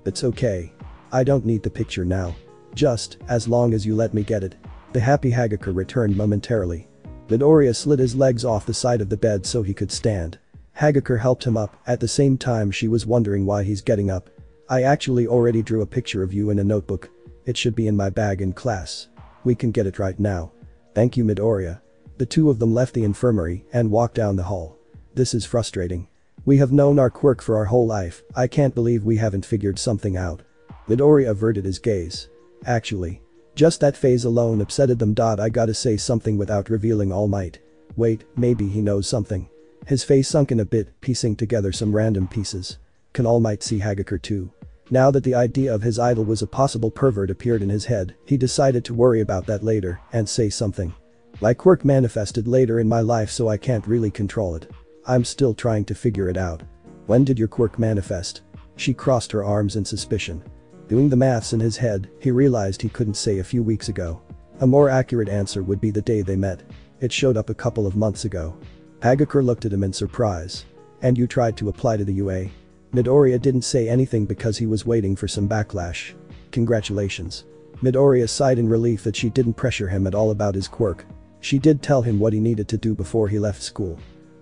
It's okay. I don't need the picture now. Just, as long as you let me get it." The happy Hagakure returned momentarily. Midoriya slid his legs off the side of the bed so he could stand. Hagakure helped him up. At the same time she was wondering why he's getting up. "I actually already drew a picture of you in a notebook. It should be in my bag in class. We can get it right now." "Thank you, Midoriya." The two of them left the infirmary and walked down the hall. "This is frustrating. We have known our quirk for our whole life. I can't believe we haven't figured something out." Midoriya averted his gaze. "Actually. Just that phase alone upsetted them. I gotta say something without revealing All Might. Wait, maybe he knows something." His face sunk in a bit, piecing together some random pieces. Can All Might see Hagakure too? Now that the idea of his idol was a possible pervert appeared in his head, he decided to worry about that later and say something. "My quirk manifested later in my life, so I can't really control it. I'm still trying to figure it out." "When did your quirk manifest?" She crossed her arms in suspicion. Doing the maths in his head, he realized he couldn't say a few weeks ago. A more accurate answer would be the day they met. It showed up a couple of months ago. Hagakure looked at him in surprise. "And you tried to apply to the UA?" Midoriya didn't say anything because he was waiting for some backlash. "Congratulations." Midoriya sighed in relief that she didn't pressure him at all about his quirk. She did tell him what he needed to do before he left school.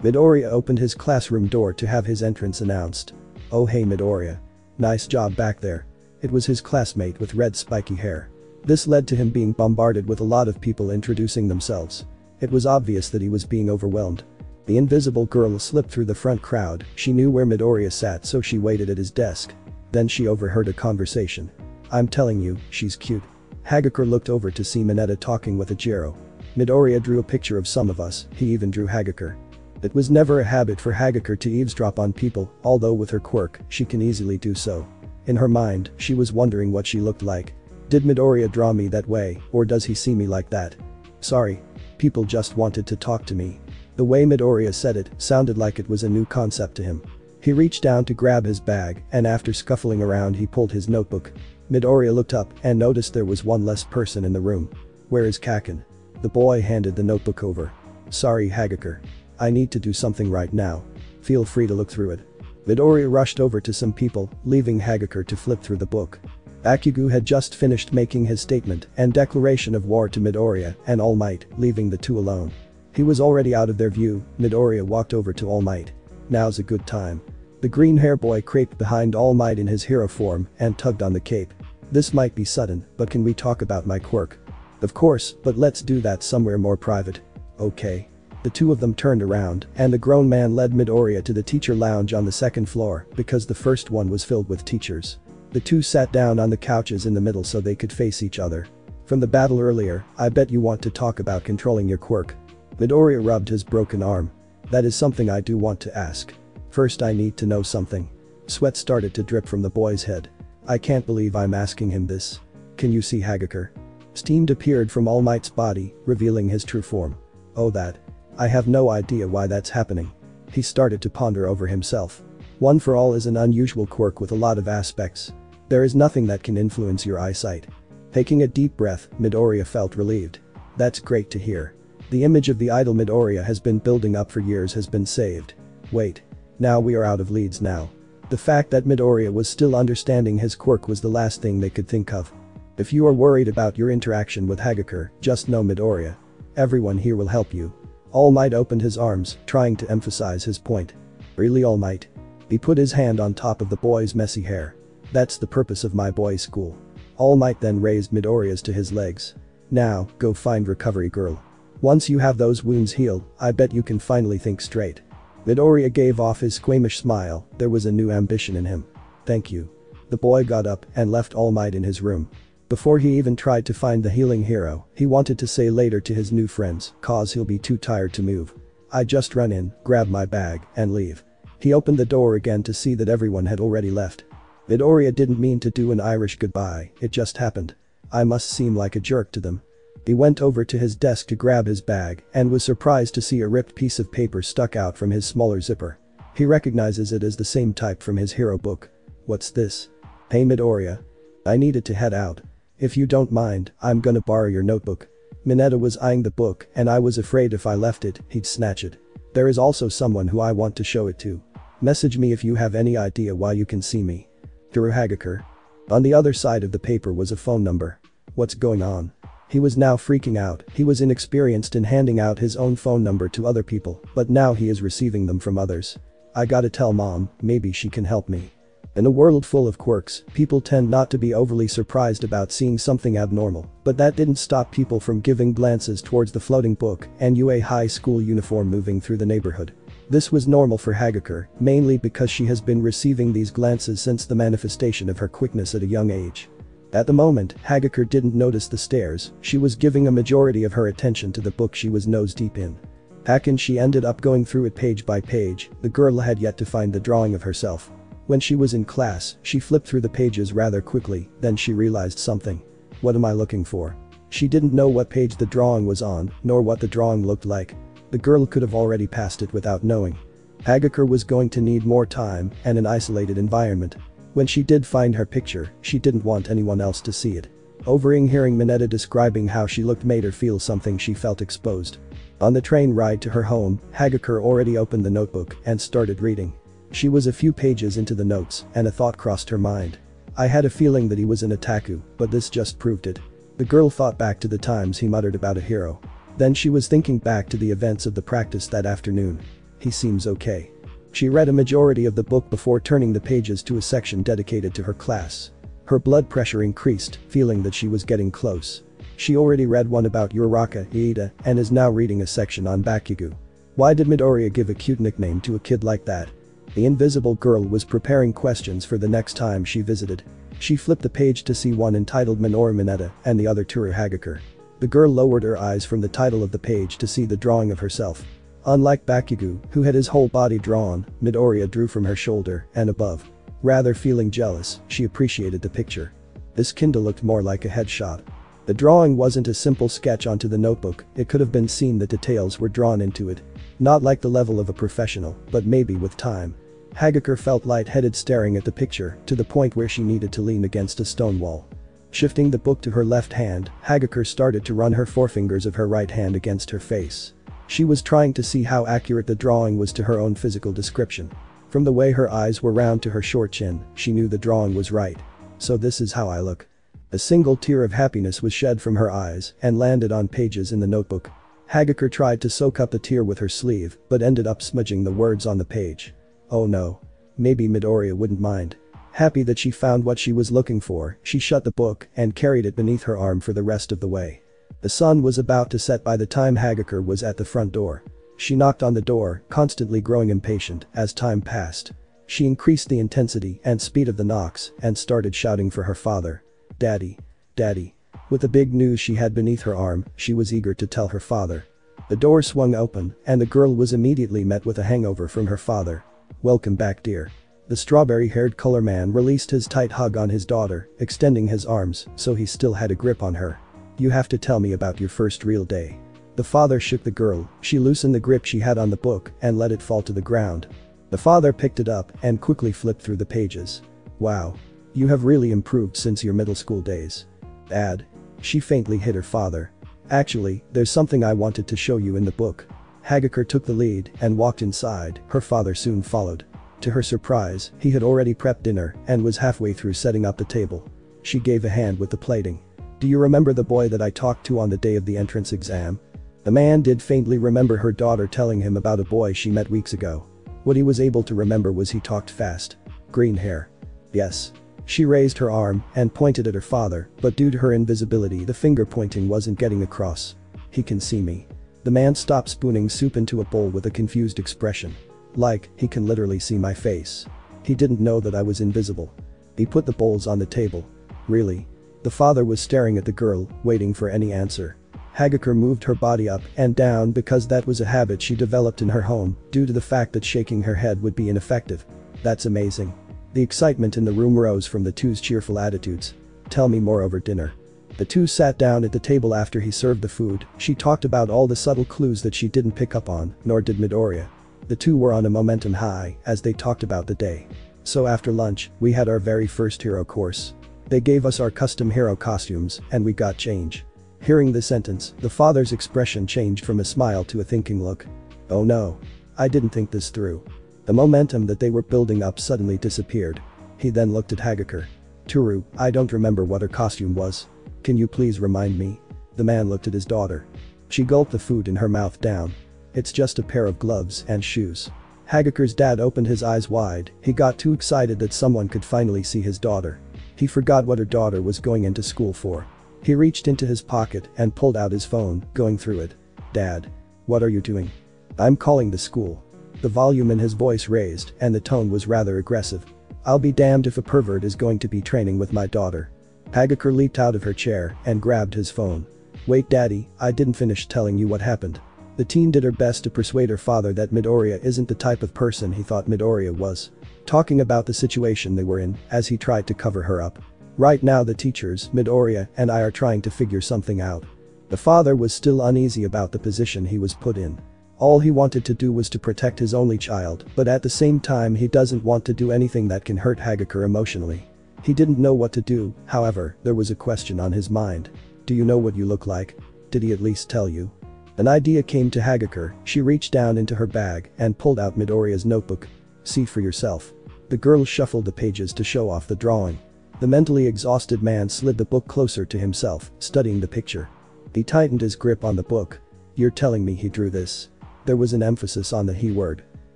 Midoriya opened his classroom door to have his entrance announced. "Oh hey Midoriya. Nice job back there." It was his classmate with red spiky hair. This led to him being bombarded with a lot of people introducing themselves. It was obvious that he was being overwhelmed. The invisible girl slipped through the front crowd. She knew where Midoriya sat, so she waited at his desk. Then she overheard a conversation. "I'm telling you, she's cute." Hagakure looked over to see Mineta talking with Ijiro. Midoriya drew a picture of some of us. He even drew Hagakure. It was never a habit for Hagakure to eavesdrop on people, although with her quirk, she can easily do so. In her mind, she was wondering what she looked like. Did Midoriya draw me that way, or does he see me like that? "Sorry. People just wanted to talk to me." The way Midoriya said it sounded like it was a new concept to him. He reached down to grab his bag, and after scuffling around he pulled his notebook. Midoriya looked up and noticed there was one less person in the room. Where is Kaken? The boy handed the notebook over. Sorry Hagakure. I need to do something right now. Feel free to look through it. Midoriya rushed over to some people, leaving Hagakure to flip through the book. Bakugo had just finished making his statement and declaration of war to Midoriya and All Might, leaving the two alone. He was already out of their view. Midoriya walked over to All Might. Now's a good time. The green hair boy crept behind All Might in his hero form and tugged on the cape. This might be sudden, but can we talk about my quirk? Of course, but let's do that somewhere more private. Okay. The two of them turned around, and the grown man led Midoriya to the teacher lounge on the second floor because the first one was filled with teachers. The two sat down on the couches in the middle so they could face each other. From the battle earlier, I bet you want to talk about controlling your quirk. Midoriya rubbed his broken arm. That is something I do want to ask. First I need to know something. Sweat started to drip from the boy's head. I can't believe I'm asking him this. Can you see Hagakure? Steam appeared from All Might's body, revealing his true form. Oh that. I have no idea why that's happening. He started to ponder over himself. One for All is an unusual quirk with a lot of aspects. There is nothing that can influence your eyesight. Taking a deep breath, Midoriya felt relieved. That's great to hear. The image of the idol Midoriya has been building up for years has been saved. Wait. Now we are out of leads now. The fact that Midoriya was still understanding his quirk was the last thing they could think of. If you are worried about your interaction with Hagakure, just know Midoriya. Everyone here will help you. All Might opened his arms, trying to emphasize his point. Really All Might? He put his hand on top of the boy's messy hair. That's the purpose of my boys' school. All Might then raised Midoriya's to his legs. Now, go find Recovery Girl. Once you have those wounds healed, I bet you can finally think straight. Midoriya gave off his squeamish smile, there was a new ambition in him. Thank you. The boy got up and left All Might in his room. Before he even tried to find the healing hero, he wanted to say later to his new friends, cause he'll be too tired to move. I just run in, grab my bag, and leave. He opened the door again to see that everyone had already left. Midoriya didn't mean to do an Irish goodbye, it just happened. I must seem like a jerk to them. He went over to his desk to grab his bag and was surprised to see a ripped piece of paper stuck out from his smaller zipper. He recognizes it as the same type from his hero book. What's this? Hey Midoriya. I needed to head out. If you don't mind, I'm gonna borrow your notebook. Mineta was eyeing the book and I was afraid if I left it, he'd snatch it. There is also someone who I want to show it to. Message me if you have any idea why you can see me. Toru Hagakure. On the other side of the paper was a phone number. What's going on? He was now freaking out. He was inexperienced in handing out his own phone number to other people, but now he is receiving them from others. I gotta tell mom, maybe she can help me. In a world full of quirks, people tend not to be overly surprised about seeing something abnormal, but that didn't stop people from giving glances towards the floating book and UA high school uniform moving through the neighborhood. This was normal for Hagakure, mainly because she has been receiving these glances since the manifestation of her quickness at a young age. At the moment, Hagakure didn't notice the stares, she was giving a majority of her attention to the book she was nose deep in. And she ended up going through it page by page, the girl had yet to find the drawing of herself. When she was in class, she flipped through the pages rather quickly, then she realized something. What am I looking for? She didn't know what page the drawing was on, nor what the drawing looked like. The girl could have already passed it without knowing. Hagakure was going to need more time and an isolated environment. When she did find her picture, she didn't want anyone else to see it. Overhearing Mineta describing how she looked made her feel something she felt exposed. On the train ride to her home, Hagakure already opened the notebook and started reading. She was a few pages into the notes and a thought crossed her mind. I had a feeling that he was an otaku, but this just proved it. The girl thought back to the times he muttered about a hero. Then she was thinking back to the events of the practice that afternoon. He seems okay. She read a majority of the book before turning the pages to a section dedicated to her class. Her blood pressure increased, feeling that she was getting close. She already read one about Uraraka Iida and is now reading a section on Bakugo. Why did Midoriya give a cute nickname to a kid like that? The invisible girl was preparing questions for the next time she visited. She flipped the page to see one entitled Minoru Mineta and the other Toru Hagakure. The girl lowered her eyes from the title of the page to see the drawing of herself. Unlike Bakugo, who had his whole body drawn, Midoriya drew from her shoulder and above. Rather feeling jealous, she appreciated the picture. This kinda looked more like a headshot. The drawing wasn't a simple sketch onto the notebook, it could have been seen that details were drawn into it. Not like the level of a professional, but maybe with time. Hagakure felt lightheaded staring at the picture to the point where she needed to lean against a stone wall. Shifting the book to her left hand, Hagakure started to run her forefingers of her right hand against her face. She was trying to see how accurate the drawing was to her own physical description. From the way her eyes were round to her short chin, she knew the drawing was right. So this is how I look. A single tear of happiness was shed from her eyes and landed on pages in the notebook. Hagakure tried to soak up the tear with her sleeve but ended up smudging the words on the page. Oh no. Maybe Midoriya wouldn't mind. Happy that she found what she was looking for, she shut the book and carried it beneath her arm for the rest of the way. The sun was about to set by the time Hagakure was at the front door. She knocked on the door, constantly growing impatient as time passed. She increased the intensity and speed of the knocks and started shouting for her father. Daddy. Daddy. With the big news she had beneath her arm, she was eager to tell her father. The door swung open and the girl was immediately met with a hangover from her father. Welcome back, dear. The strawberry-haired color man released his tight hug on his daughter, extending his arms so he still had a grip on her. You have to tell me about your first real day. The father shook the girl, she loosened the grip she had on the book and let it fall to the ground. The father picked it up and quickly flipped through the pages. Wow. You have really improved since your middle school days. Dad. She faintly hit her father. Actually, there's something I wanted to show you in the book. Hagakure took the lead and walked inside, her father soon followed. To her surprise, he had already prepped dinner and was halfway through setting up the table. She gave a hand with the plating. Do you remember the boy that I talked to on the day of the entrance exam? The man did faintly remember her daughter telling him about a boy she met weeks ago. What he was able to remember was he talked fast. Green hair. Yes. She raised her arm and pointed at her father, but due to her invisibility the finger pointing wasn't getting across. He can see me. The man stopped spooning soup into a bowl with a confused expression. Like, he can literally see my face. He didn't know that I was invisible. He put the bowls on the table. Really? The father was staring at the girl, waiting for any answer. Hagakure moved her body up and down because that was a habit she developed in her home due to the fact that shaking her head would be ineffective. That's amazing. The excitement in the room rose from the two's cheerful attitudes. Tell me more over dinner. The two sat down at the table after he served the food. She talked about all the subtle clues that she didn't pick up on, nor did Midoriya. The two were on a momentum high as they talked about the day. So after lunch, we had our very first hero course. They gave us our custom hero costumes and we got change. Hearing the sentence, the father's expression changed from a smile to a thinking look. Oh no. I didn't think this through. The momentum that they were building up suddenly disappeared. He then looked at Hagakure. Toru, I don't remember what her costume was. Can you please remind me? The man looked at his daughter. She gulped the food in her mouth down. It's just a pair of gloves and shoes. Hagakure's dad opened his eyes wide, he got too excited that someone could finally see his daughter. He forgot what her daughter was going into school for. He reached into his pocket and pulled out his phone, going through it. Dad. What are you doing? I'm calling the school. The volume in his voice raised and the tone was rather aggressive. I'll be damned if a pervert is going to be training with my daughter. Hagakure leaped out of her chair and grabbed his phone. Wait, Daddy, I didn't finish telling you what happened. The teen did her best to persuade her father that Midoriya isn't the type of person he thought Midoriya was. Talking about the situation they were in as he tried to cover her up. Right now the teachers, Midoriya and I are trying to figure something out. The father was still uneasy about the position he was put in. All he wanted to do was to protect his only child, but at the same time he doesn't want to do anything that can hurt Hagakure emotionally. He didn't know what to do, however, there was a question on his mind. Do you know what you look like? Did he at least tell you? An idea came to Hagakure, she reached down into her bag and pulled out Midoriya's notebook. See for yourself. The girl shuffled the pages to show off the drawing. The mentally exhausted man slid the book closer to himself, studying the picture. He tightened his grip on the book. You're telling me he drew this? There was an emphasis on the he word.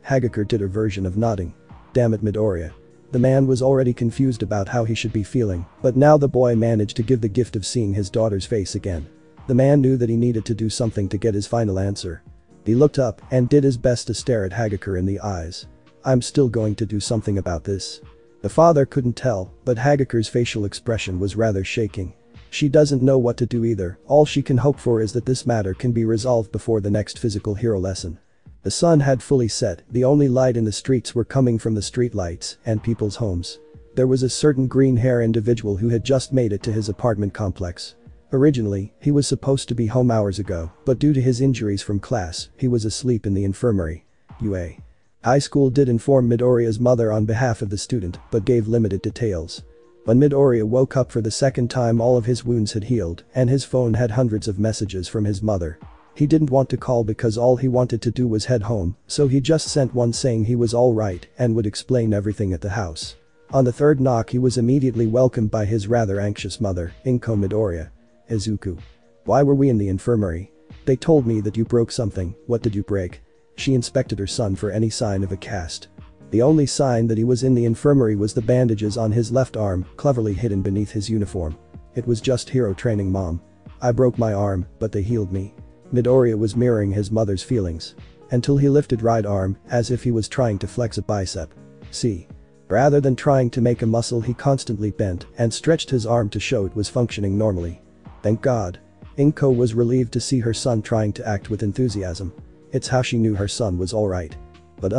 Hagakure did her version of nodding. Damn it, Midoriya. The man was already confused about how he should be feeling, but now the boy managed to give the gift of seeing his daughter's face again. The man knew that he needed to do something to get his final answer. He looked up and did his best to stare at Hagakure in the eyes. I'm still going to do something about this. The father couldn't tell, but Hagakure's facial expression was rather shaking. She doesn't know what to do either, all she can hope for is that this matter can be resolved before the next physical hero lesson. The sun had fully set, the only light in the streets were coming from the streetlights and people's homes. There was a certain green-hair individual who had just made it to his apartment complex. Originally, he was supposed to be home hours ago, but due to his injuries from class, he was asleep in the infirmary. UA. High school did inform Midoriya's mother on behalf of the student, but gave limited details. When Midoriya woke up for the second time, all of his wounds had healed and his phone had hundreds of messages from his mother. He didn't want to call because all he wanted to do was head home, so he just sent one saying he was alright and would explain everything at the house. On the third knock, he was immediately welcomed by his rather anxious mother, Inko Midoriya. Izuku. Why were we in the infirmary? They told me that you broke something. What did you break? She inspected her son for any sign of a cast. The only sign that he was in the infirmary was the bandages on his left arm, cleverly hidden beneath his uniform. It was just hero training, mom. I broke my arm, but they healed me. Midoriya was mirroring his mother's feelings. Until he lifted right arm, as if he was trying to flex a bicep. See. Rather than trying to make a muscle, he constantly bent and stretched his arm to show it was functioning normally. Thank God. Inko was relieved to see her son trying to act with enthusiasm. It's how she knew her son was alright. But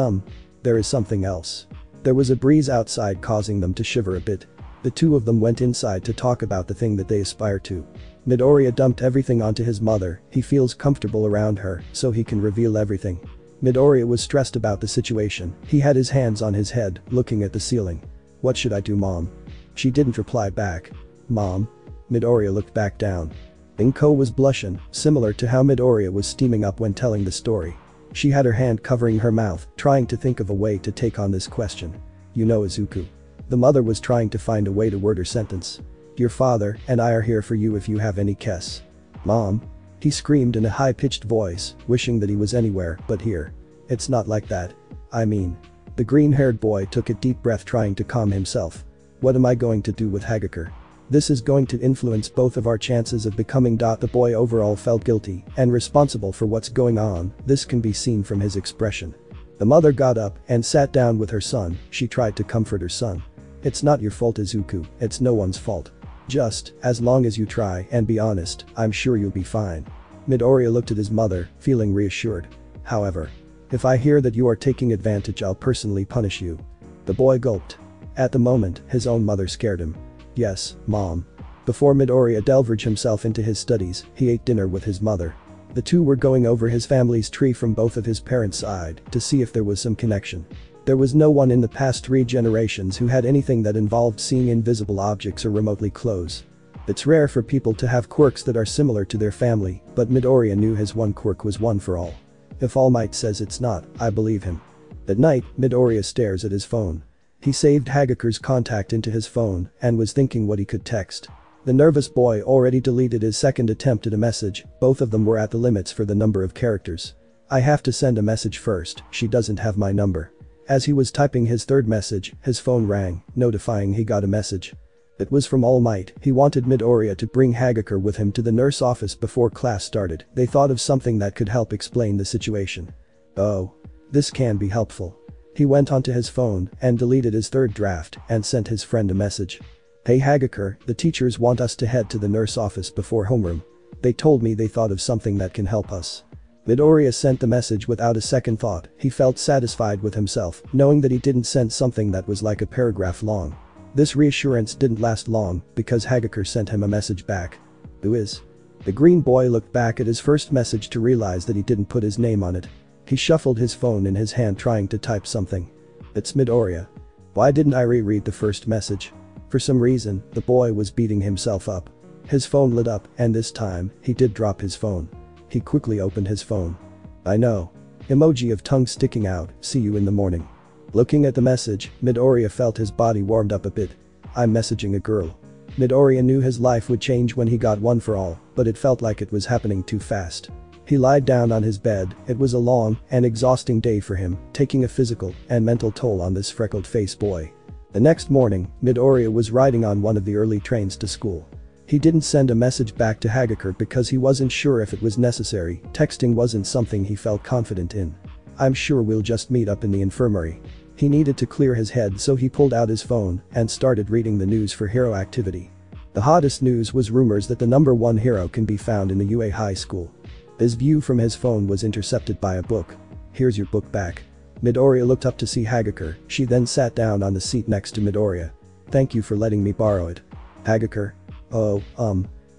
there is something else. There was a breeze outside causing them to shiver a bit. The two of them went inside to talk about the thing that they aspire to. Midoriya dumped everything onto his mother. He feels comfortable around her, so he can reveal everything. Midoriya was stressed about the situation. He had his hands on his head, looking at the ceiling. What should I do, mom? She didn't reply back. Mom? Midoriya looked back down. Inko was blushing, similar to how Midoriya was steaming up when telling the story. She had her hand covering her mouth, trying to think of a way to take on this question. You know, Izuku. The mother was trying to find a way to word her sentence. Your father and I are here for you if you have any quests. Mom? He screamed in a high-pitched voice, wishing that he was anywhere but here. It's not like that. I mean. The green-haired boy took a deep breath, trying to calm himself. What am I going to do with Hagakure? This is going to influence both of our chances of becoming. The boy overall felt guilty and responsible for what's going on. This can be seen from his expression. The mother got up and sat down with her son. She tried to comfort her son. It's not your fault, Izuku. It's no one's fault. Just, as long as you try and be honest, I'm sure you'll be fine. Midoriya looked at his mother, feeling reassured. However, if I hear that you are taking advantage, I'll personally punish you. The boy gulped. At the moment, his own mother scared him. Yes, mom. Before Midoriya delved himself into his studies, he ate dinner with his mother. The two were going over his family's tree from both of his parents' side to see if there was some connection. There was no one in the past 3 generations who had anything that involved seeing invisible objects or remotely close. It's rare for people to have quirks that are similar to their family, but Midoriya knew his one quirk was one for all. If All Might says it's not, I believe him. At night, Midoriya stares at his phone. He saved Hagakure's contact into his phone and was thinking what he could text. The nervous boy already deleted his second attempt at a message. Both of them were at the limits for the number of characters. I have to send a message first. She doesn't have my number. As he was typing his third message, his phone rang, notifying he got a message. It was from All Might. He wanted Midoriya to bring Hagakure with him to the nurse office before class started. They thought of something that could help explain the situation. Oh. This can be helpful. He went onto his phone and deleted his third draft and sent his friend a message. Hey Hagakure, the teachers want us to head to the nurse office before homeroom. They told me they thought of something that can help us. Midoriya sent the message without a second thought. He felt satisfied with himself, knowing that he didn't send something that was like a paragraph long. This reassurance didn't last long, because Hagakure sent him a message back. Who is? The green boy looked back at his first message to realize that he didn't put his name on it. He shuffled his phone in his hand, trying to type something. It's Midoriya. Why didn't I reread the first message? For some reason, the boy was beating himself up. His phone lit up, and this time, he did drop his phone. He quickly opened his phone. I know. Emoji of tongue sticking out, see you in the morning. Looking at the message, Midoriya felt his body warmed up a bit. I'm messaging a girl. Midoriya knew his life would change when he got One for All, but it felt like it was happening too fast. He lied down on his bed. It was a long and exhausting day for him, taking a physical and mental toll on this freckled-faced boy. The next morning, Midoriya was riding on one of the early trains to school. He didn't send a message back to Hagakure because he wasn't sure if it was necessary. Texting wasn't something he felt confident in. I'm sure we'll just meet up in the infirmary. He needed to clear his head, so he pulled out his phone and started reading the news for hero activity. The hottest news was rumors that the #1 hero can be found in the UA High School. His view from his phone was intercepted by a book. Here's your book back. Midoriya looked up to see Hagakure. She then sat down on the seat next to Midoriya. Thank you for letting me borrow it. Hagakure? Oh,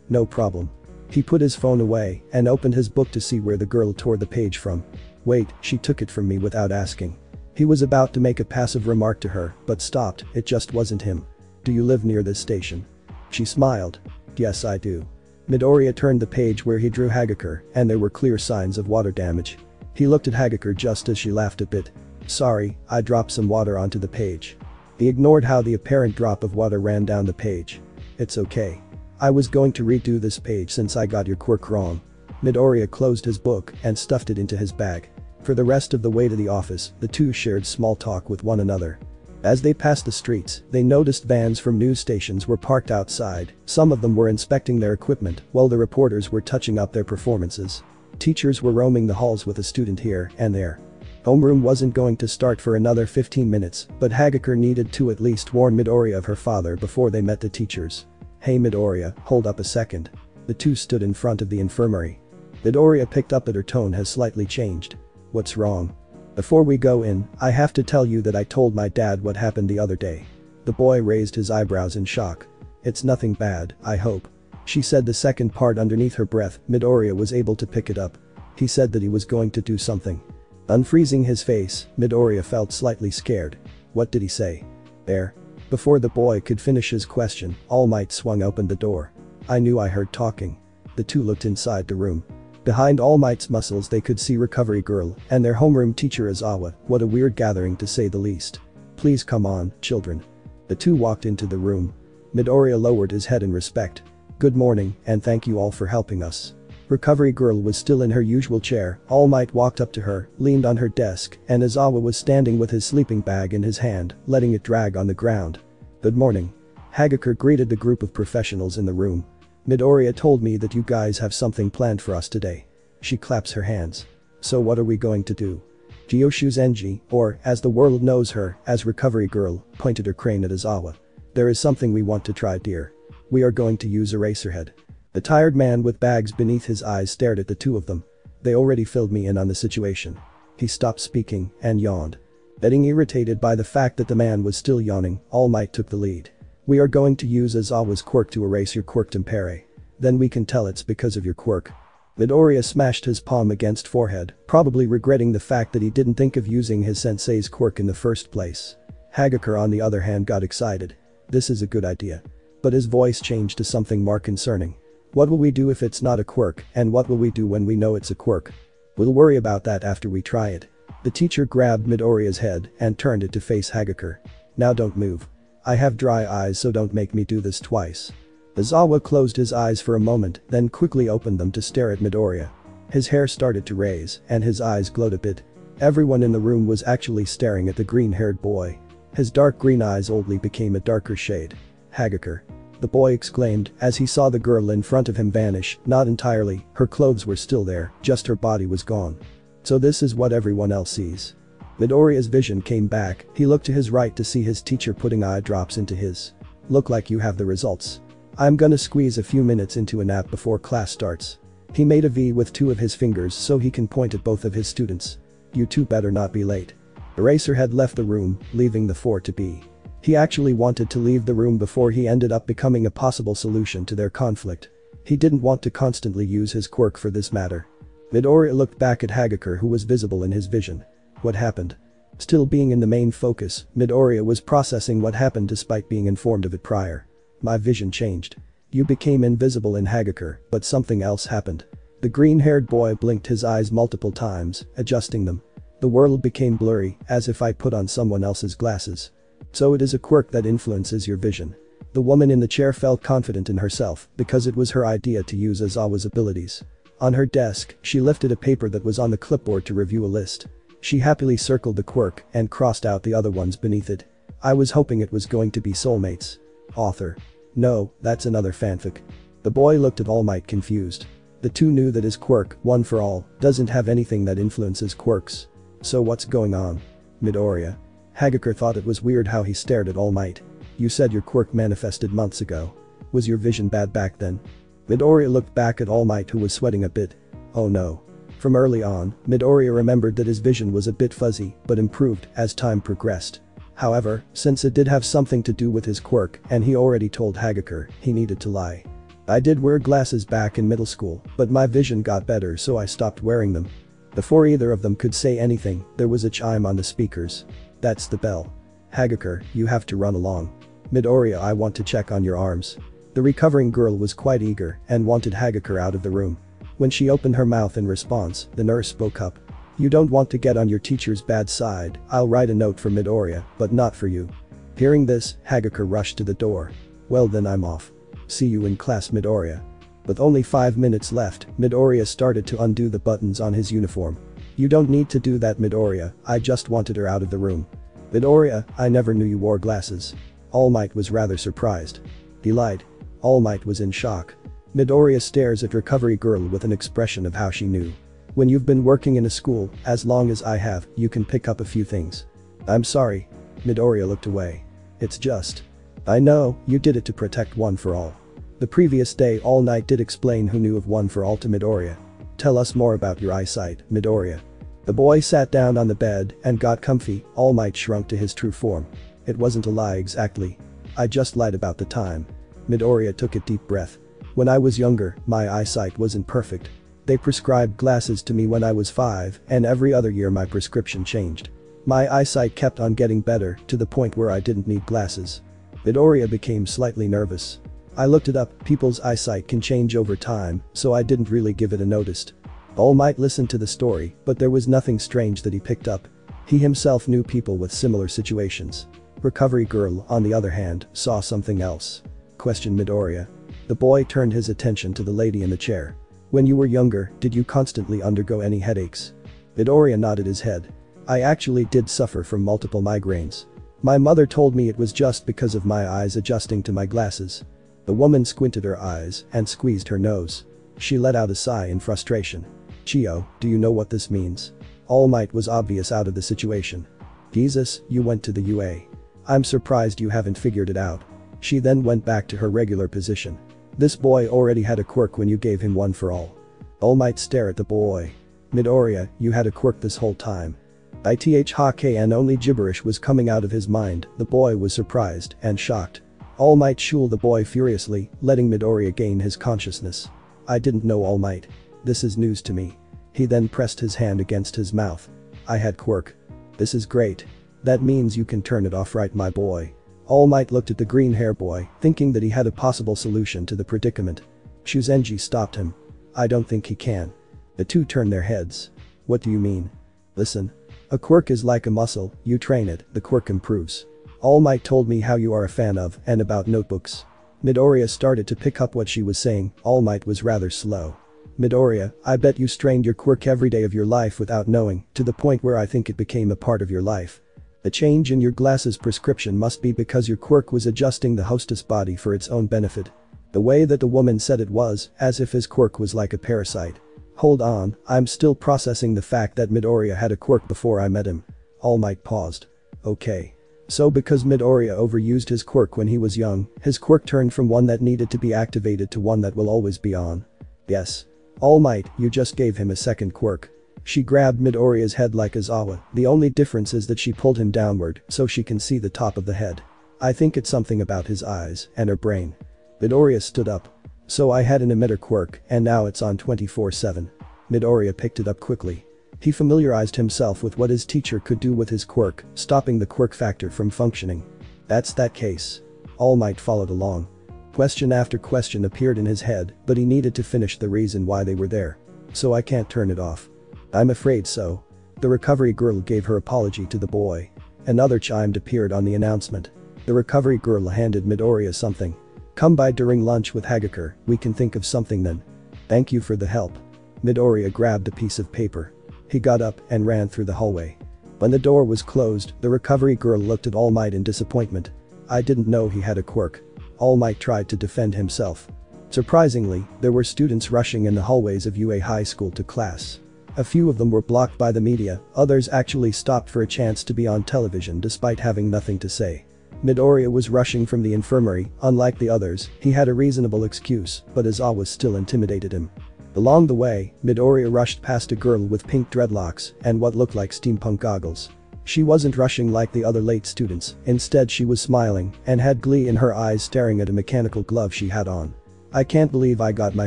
no problem. He put his phone away and opened his book to see where the girl tore the page from. Wait, she took it from me without asking. He was about to make a passive remark to her, but stopped. It just wasn't him. Do you live near this station? She smiled. Yes, I do. Midoriya turned the page where he drew Hagakure, and there were clear signs of water damage. He looked at Hagakure just as she laughed a bit. Sorry, I dropped some water onto the page. He ignored how the apparent drop of water ran down the page. It's okay. I was going to redo this page since I got your quirk wrong. Midoriya closed his book and stuffed it into his bag. For the rest of the way to the office, the two shared small talk with one another. As they passed the streets, they noticed vans from news stations were parked outside. Some of them were inspecting their equipment, while the reporters were touching up their performances. Teachers were roaming the halls with a student here and there. Homeroom wasn't going to start for another 15 minutes, but Hagakure needed to at least warn Midoriya of her father before they met the teachers. Hey Midoriya, hold up a second. The two stood in front of the infirmary. Midoriya picked up that her tone has slightly changed. What's wrong? Before we go in, I have to tell you that I told my dad what happened the other day. The boy raised his eyebrows in shock. It's nothing bad, I hope. She said the second part underneath her breath. Midoriya was able to pick it up. He said that he was going to do something. Unfreezing his face, Midoriya felt slightly scared. What did he say? There. Before the boy could finish his question, All Might swung open the door. I knew I heard talking. The two looked inside the room. Behind All Might's muscles they could see Recovery Girl and their homeroom teacher Izawa. What a weird gathering to say the least. Please come on, children. The two walked into the room. Midoriya lowered his head in respect. Good morning, and thank you all for helping us. Recovery Girl was still in her usual chair. All Might walked up to her, leaned on her desk, and Izawa was standing with his sleeping bag in his hand, letting it drag on the ground. Good morning. Hagakure greeted the group of professionals in the room. Midoriya told me that you guys have something planned for us today. She claps her hands. So what are we going to do? Gyoshu Zenji, or, as the world knows her, as Recovery Girl, pointed her crane at Izawa. There is something we want to try, dear. We are going to use Eraserhead. The tired man with bags beneath his eyes stared at the two of them. They already filled me in on the situation. He stopped speaking and yawned. Getting irritated by the fact that the man was still yawning, All Might took the lead. We are going to use Izawa's quirk to erase your quirk tempere. Then we can tell it's because of your quirk. Midoriya smashed his palm against forehead, probably regretting the fact that he didn't think of using his sensei's quirk in the first place. Hagakure on the other hand got excited. This is a good idea. But his voice changed to something more concerning. What will we do if it's not a quirk, and what will we do when we know it's a quirk? We'll worry about that after we try it. The teacher grabbed Midoriya's head and turned it to face Hagakure. Now don't move. I have dry eyes, so don't make me do this twice. Izawa closed his eyes for a moment, then quickly opened them to stare at Midoriya. His hair started to raise, and his eyes glowed a bit. Everyone in the room was actually staring at the green-haired boy. His dark green eyes oddly became a darker shade. Hagakure. The boy exclaimed as he saw the girl in front of him vanish. Not entirely, her clothes were still there, just her body was gone. So this is what everyone else sees. Midoriya's vision came back. He looked to his right to see his teacher putting eye drops into his. Look like you have the results. I'm gonna squeeze a few minutes into a nap before class starts. He made a V with two of his fingers so he can point at both of his students. You two better not be late. Eraserhead left the room, leaving the four to be. He actually wanted to leave the room before he ended up becoming a possible solution to their conflict. He didn't want to constantly use his quirk for this matter. Midoriya looked back at Hagakure, who was visible in his vision. What happened? Still being in the main focus, Midoriya was processing what happened despite being informed of it prior. My vision changed. You became invisible in Hagakure, but something else happened. The green-haired boy blinked his eyes multiple times, adjusting them. The world became blurry, as if I put on someone else's glasses. So it is a quirk that influences your vision. The woman in the chair felt confident in herself because it was her idea to use Izawa's abilities. On her desk, she lifted a paper that was on the clipboard to review a list. She happily circled the quirk and crossed out the other ones beneath it. I was hoping it was going to be soulmates. Author. No, that's another fanfic. The boy looked at All Might confused. The two knew that his quirk, One for All, doesn't have anything that influences quirks. So what's going on? Midoriya. Hagakure thought it was weird how he stared at All Might. You said your quirk manifested months ago. Was your vision bad back then? Midoriya looked back at All Might, who was sweating a bit. Oh no. From early on, Midoriya remembered that his vision was a bit fuzzy, but improved as time progressed. However, since it did have something to do with his quirk, and he already told Hagakure, he needed to lie. I did wear glasses back in middle school, but my vision got better, so I stopped wearing them. Before either of them could say anything, there was a chime on the speakers. That's the bell. Hagakure, you have to run along. Midoriya, I want to check on your arms. The recovering girl was quite eager and wanted Hagakure out of the room. When she opened her mouth in response, the nurse spoke up. You don't want to get on your teacher's bad side, I'll write a note for Midoriya, but not for you. Hearing this, Hagakure rushed to the door. Well then I'm off. See you in class, Midoriya. With only 5 minutes left, Midoriya started to undo the buttons on his uniform. You don't need to do that, Midoriya, I just wanted her out of the room. Midoriya, I never knew you wore glasses. All Might was rather surprised. He lied. All Might was in shock. Midoriya stares at recovery girl with an expression of how she knew. When you've been working in a school, as long as I have, you can pick up a few things. I'm sorry. Midoriya looked away. It's just. I know, you did it to protect One for All. The previous day All Might did explain who knew of One for All to Midoriya. Tell us more about your eyesight, Midoriya. The boy sat down on the bed and got comfy. All Might shrunk to his true form. It wasn't a lie exactly. I just lied about the time. Midoriya took a deep breath. When I was younger, my eyesight wasn't perfect. They prescribed glasses to me when I was 5, and every other year my prescription changed. My eyesight kept on getting better to the point where I didn't need glasses. Midoriya became slightly nervous. I looked it up, people's eyesight can change over time, so I didn't really give it a notice. All Might listened to the story, but there was nothing strange that he picked up. He himself knew people with similar situations. Recovery girl, on the other hand, saw something else. Questioned Midoriya. The boy turned his attention to the lady in the chair. When you were younger, did you constantly undergo any headaches? Midoriya nodded his head. I actually did suffer from multiple migraines. My mother told me it was just because of my eyes adjusting to my glasses. The woman squinted her eyes and squeezed her nose. She let out a sigh in frustration. Chio, do you know what this means? All Might was obvious out of the situation. Jesus, you went to the UA. I'm surprised you haven't figured it out. She then went back to her regular position. This boy already had a quirk when you gave him One for All. All Might stare at the boy. Midoriya, you had a quirk this whole time. And only gibberish was coming out of his mind. The boy was surprised and shocked. All Might shooled the boy furiously, letting Midoriya gain his consciousness. I didn't know, All Might. This is news to me. He then pressed his hand against his mouth. I had quirk. This is great. That means you can turn it off, right, my boy? All Might looked at the green hair boy, thinking that he had a possible solution to the predicament. Shuzenji stopped him. I don't think he can. The two turned their heads. What do you mean? Listen. A quirk is like a muscle, you train it, the quirk improves. All Might told me how you are a fan of and about notebooks. Midoriya started to pick up what she was saying. All Might was rather slow. Midoriya, I bet you strained your quirk every day of your life without knowing, to the point where I think it became a part of your life. The change in your glasses prescription must be because your quirk was adjusting the hostess body for its own benefit. The way that the woman said it was, as if his quirk was like a parasite. Hold on, I'm still processing the fact that Midoriya had a quirk before I met him. All Might paused. Okay. So because Midoriya overused his quirk when he was young, his quirk turned from one that needed to be activated to one that will always be on. Yes. All Might, you just gave him a second quirk. She grabbed Midoriya's head like Aizawa. The only difference is that she pulled him downward so she can see the top of the head. I think it's something about his eyes and her brain. Midoriya stood up. So I had an emitter quirk and now it's on 24/7. Midoriya picked it up quickly. He familiarized himself with what his teacher could do with his quirk, stopping the quirk factor from functioning. That's that case. All Might followed along. Question after question appeared in his head, but he needed to finish the reason why they were there. So I can't turn it off. I'm afraid so. The recovery girl gave her apology to the boy. Another chime appeared on the announcement. The recovery girl handed Midoriya something. Come by during lunch with Hagakure, we can think of something then. Thank you for the help. Midoriya grabbed a piece of paper. He got up and ran through the hallway. When the door was closed, the recovery girl looked at All Might in disappointment. I didn't know he had a quirk. All Might tried to defend himself. Surprisingly, there were students rushing in the hallways of UA High School to class. A few of them were blocked by the media, others actually stopped for a chance to be on television despite having nothing to say. Midoriya was rushing from the infirmary. Unlike the others, he had a reasonable excuse, but Aizawa still intimidated him. Along the way, Midoriya rushed past a girl with pink dreadlocks and what looked like steampunk goggles. She wasn't rushing like the other late students, instead she was smiling and had glee in her eyes staring at a mechanical glove she had on. I can't believe I got my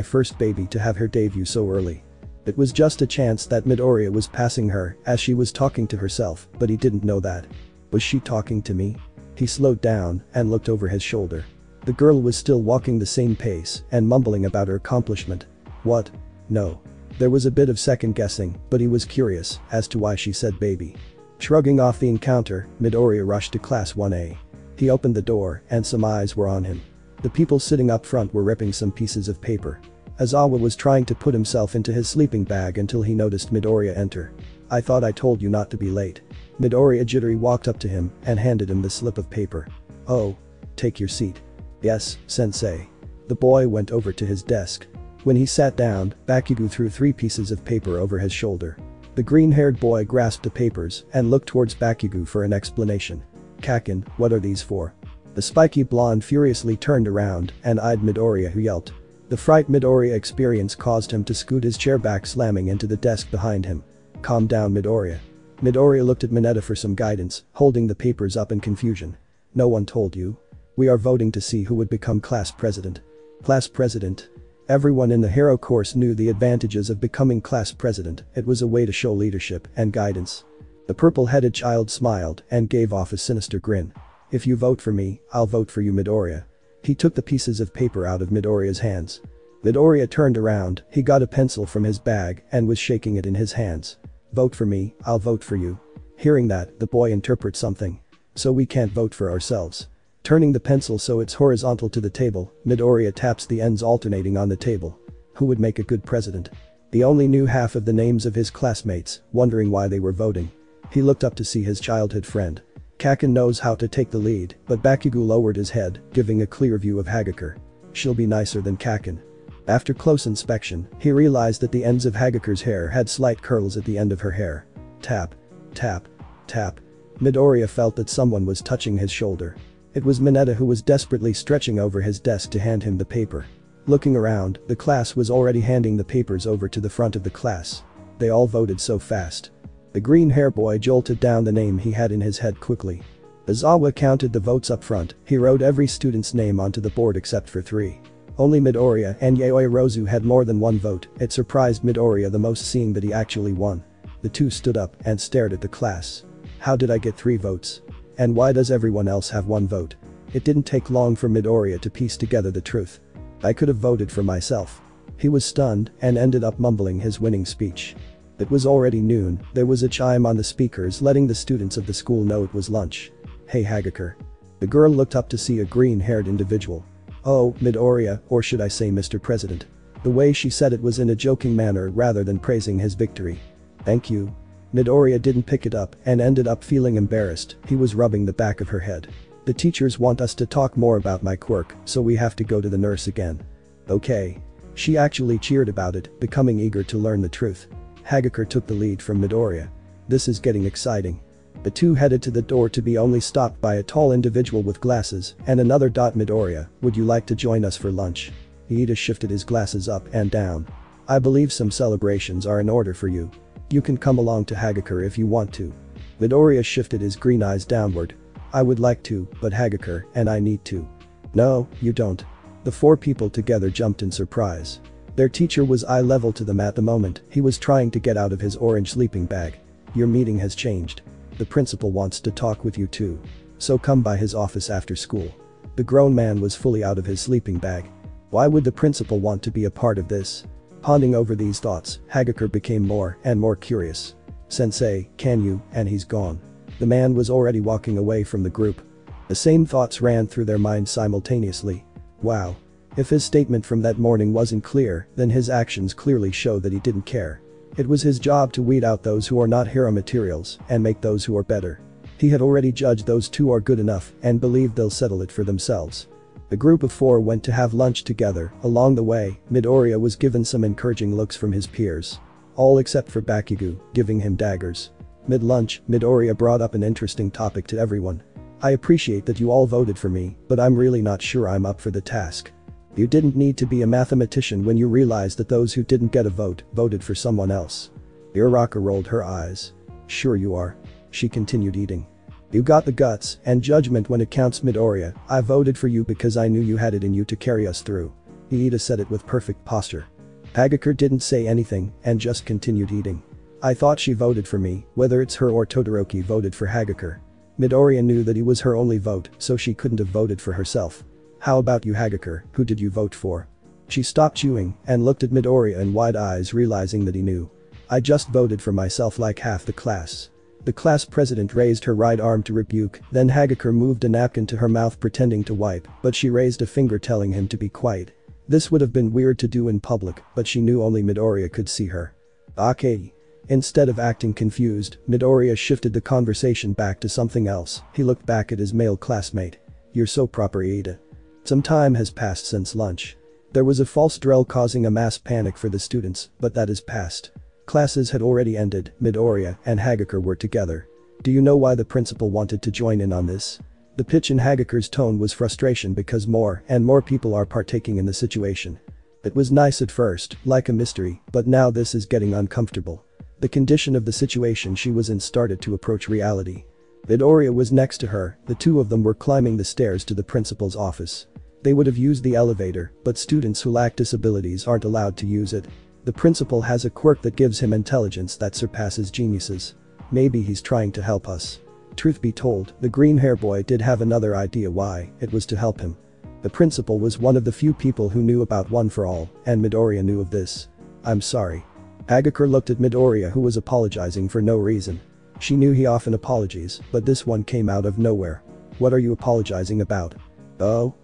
first baby to have her debut so early. It was just a chance that Midoriya was passing her as she was talking to herself, but he didn't know that. Was she talking to me? He slowed down and looked over his shoulder. The girl was still walking the same pace and mumbling about her accomplishment. What? No. There was a bit of second guessing, but he was curious as to why she said baby. Shrugging off the encounter, Midoriya rushed to class 1A. He opened the door and some eyes were on him. The people sitting up front were ripping some pieces of paper. Aizawa was trying to put himself into his sleeping bag until he noticed Midoriya enter. I thought I told you not to be late. Midoriya jittery walked up to him and handed him the slip of paper. Oh. Take your seat. Yes, sensei. The boy went over to his desk. When he sat down, Bakugo threw 3 pieces of paper over his shoulder. The green-haired boy grasped the papers and looked towards Bakugo for an explanation. Kakin, what are these for? The spiky blonde furiously turned around and eyed Midoriya, who yelped. The fright Midoriya experienced caused him to scoot his chair back, slamming into the desk behind him. Calm down, Midoriya. Midoriya looked at Mineta for some guidance, holding the papers up in confusion. No one told you? We are voting to see who would become class president. Class president? Everyone in the hero course knew the advantages of becoming class president. It was a way to show leadership and guidance. The purple-headed child smiled and gave off a sinister grin. If you vote for me, I'll vote for you, Midoriya. He took the pieces of paper out of Midoriya's hands. Midoriya turned around, he got a pencil from his bag and was shaking it in his hands. Vote for me, I'll vote for you. Hearing that, the boy interprets something. So we can't vote for ourselves. Turning the pencil so it's horizontal to the table, Midoriya taps the ends alternating on the table. Who would make a good president? He only knew half of the names of his classmates, wondering why they were voting. He looked up to see his childhood friend. Kakin knows how to take the lead, but Bakugo lowered his head, giving a clear view of Hagakure. She'll be nicer than Kakin. After close inspection, he realized that the ends of Hagakure's hair had slight curls at the end of her hair. Tap. Tap. Tap. Midoriya felt that someone was touching his shoulder. It was Mineta, who was desperately stretching over his desk to hand him the paper. Looking around, the class was already handing the papers over to the front of the class. They all voted so fast. The green hair boy jolted down the name he had in his head quickly. Aizawa counted the votes up front. He wrote every student's name onto the board except for 3. Only Midoriya and Yaoi Rozu had more than 1 vote. It surprised Midoriya the most, seeing that he actually won. The two stood up and stared at the class. How did I get 3 votes? And why does everyone else have 1 vote? It didn't take long for Midoriya to piece together the truth. I could have voted for myself. He was stunned and ended up mumbling his winning speech. It was already noon. There was a chime on the speakers letting the students of the school know it was lunch. Hey, Hagakure. The girl looked up to see a green-haired individual. Oh, Midoriya, or should I say Mr. President. The way she said it was in a joking manner rather than praising his victory. Thank you. Midoriya didn't pick it up and ended up feeling embarrassed. He was rubbing the back of her head. The teachers want us to talk more about my quirk, so we have to go to the nurse again. Okay. She actually cheered about it, becoming eager to learn the truth. Hagakure took the lead from Midoriya. This is getting exciting. The two headed to the door to be only stopped by a tall individual with glasses and another. Midoriya, would you like to join us for lunch? Iida shifted his glasses up and down. I believe some celebrations are in order for you. You can come along to Hagakure if you want to. Midoriya shifted his green eyes downward. I would like to, but Hagakure and I need to. No, you don't. The 4 people together jumped in surprise. Their teacher was eye level to them at the moment. He was trying to get out of his orange sleeping bag. Your meeting has changed. The principal wants to talk with you too. So come by his office after school. The grown man was fully out of his sleeping bag. Why would the principal want to be a part of this? Pondering over these thoughts, Hagakure became more and more curious. Sensei, can you? And he's gone. The man was already walking away from the group. The same thoughts ran through their minds simultaneously. Wow. If his statement from that morning wasn't clear, then his actions clearly show that he didn't care. It was his job to weed out those who are not hero materials and make those who are better. He had already judged those 2 are good enough and believed they'll settle it for themselves. The group of 4 went to have lunch together. Along the way, Midoriya was given some encouraging looks from his peers. All except for Bakugo, giving him daggers. Mid-lunch, Midoriya brought up an interesting topic to everyone. I appreciate that you all voted for me, but I'm really not sure I'm up for the task. You didn't need to be a mathematician when you realized that those who didn't get a vote voted for someone else. Uraraka rolled her eyes. Sure you are. She continued eating. You got the guts and judgment when it counts, Midoriya. I voted for you because I knew you had it in you to carry us through. Iida said it with perfect posture. Hagakure didn't say anything and just continued eating. I thought she voted for me, whether it's her or Todoroki voted for Hagakure. Midoriya knew that he was her only vote, so she couldn't have voted for herself. How about you, Hagakure, who did you vote for? She stopped chewing and looked at Midoriya in wide eyes, realizing that he knew. I just voted for myself like half the class. The class president raised her right arm to rebuke, then Hagakure moved a napkin to her mouth pretending to wipe, but she raised a finger telling him to be quiet. This would have been weird to do in public, but she knew only Midoriya could see her. Okay. Instead of acting confused, Midoriya shifted the conversation back to something else. He looked back at his male classmate. You're so proper, Iida. Some time has passed since lunch. There was a false drill causing a mass panic for the students, but that is past. Classes had already ended, Midoriya and Hagakure were together. Do you know why the principal wanted to join in on this? The pitch in Hagakure's tone was frustration because more and more people are partaking in the situation. It was nice at first, like a mystery, but now this is getting uncomfortable. The condition of the situation she was in started to approach reality. Midoriya was next to her, the two of them were climbing the stairs to the principal's office. They would have used the elevator, but students who lack disabilities aren't allowed to use it. The principal has a quirk that gives him intelligence that surpasses geniuses. Maybe he's trying to help us. Truth be told, the green hair boy did have another idea why, it was to help him. The principal was one of the few people who knew about One for All, and Midoriya knew of this. I'm sorry. Hagakure looked at Midoriya, who was apologizing for no reason. She knew he often apologizes, but this one came out of nowhere. What are you apologizing about? Oh,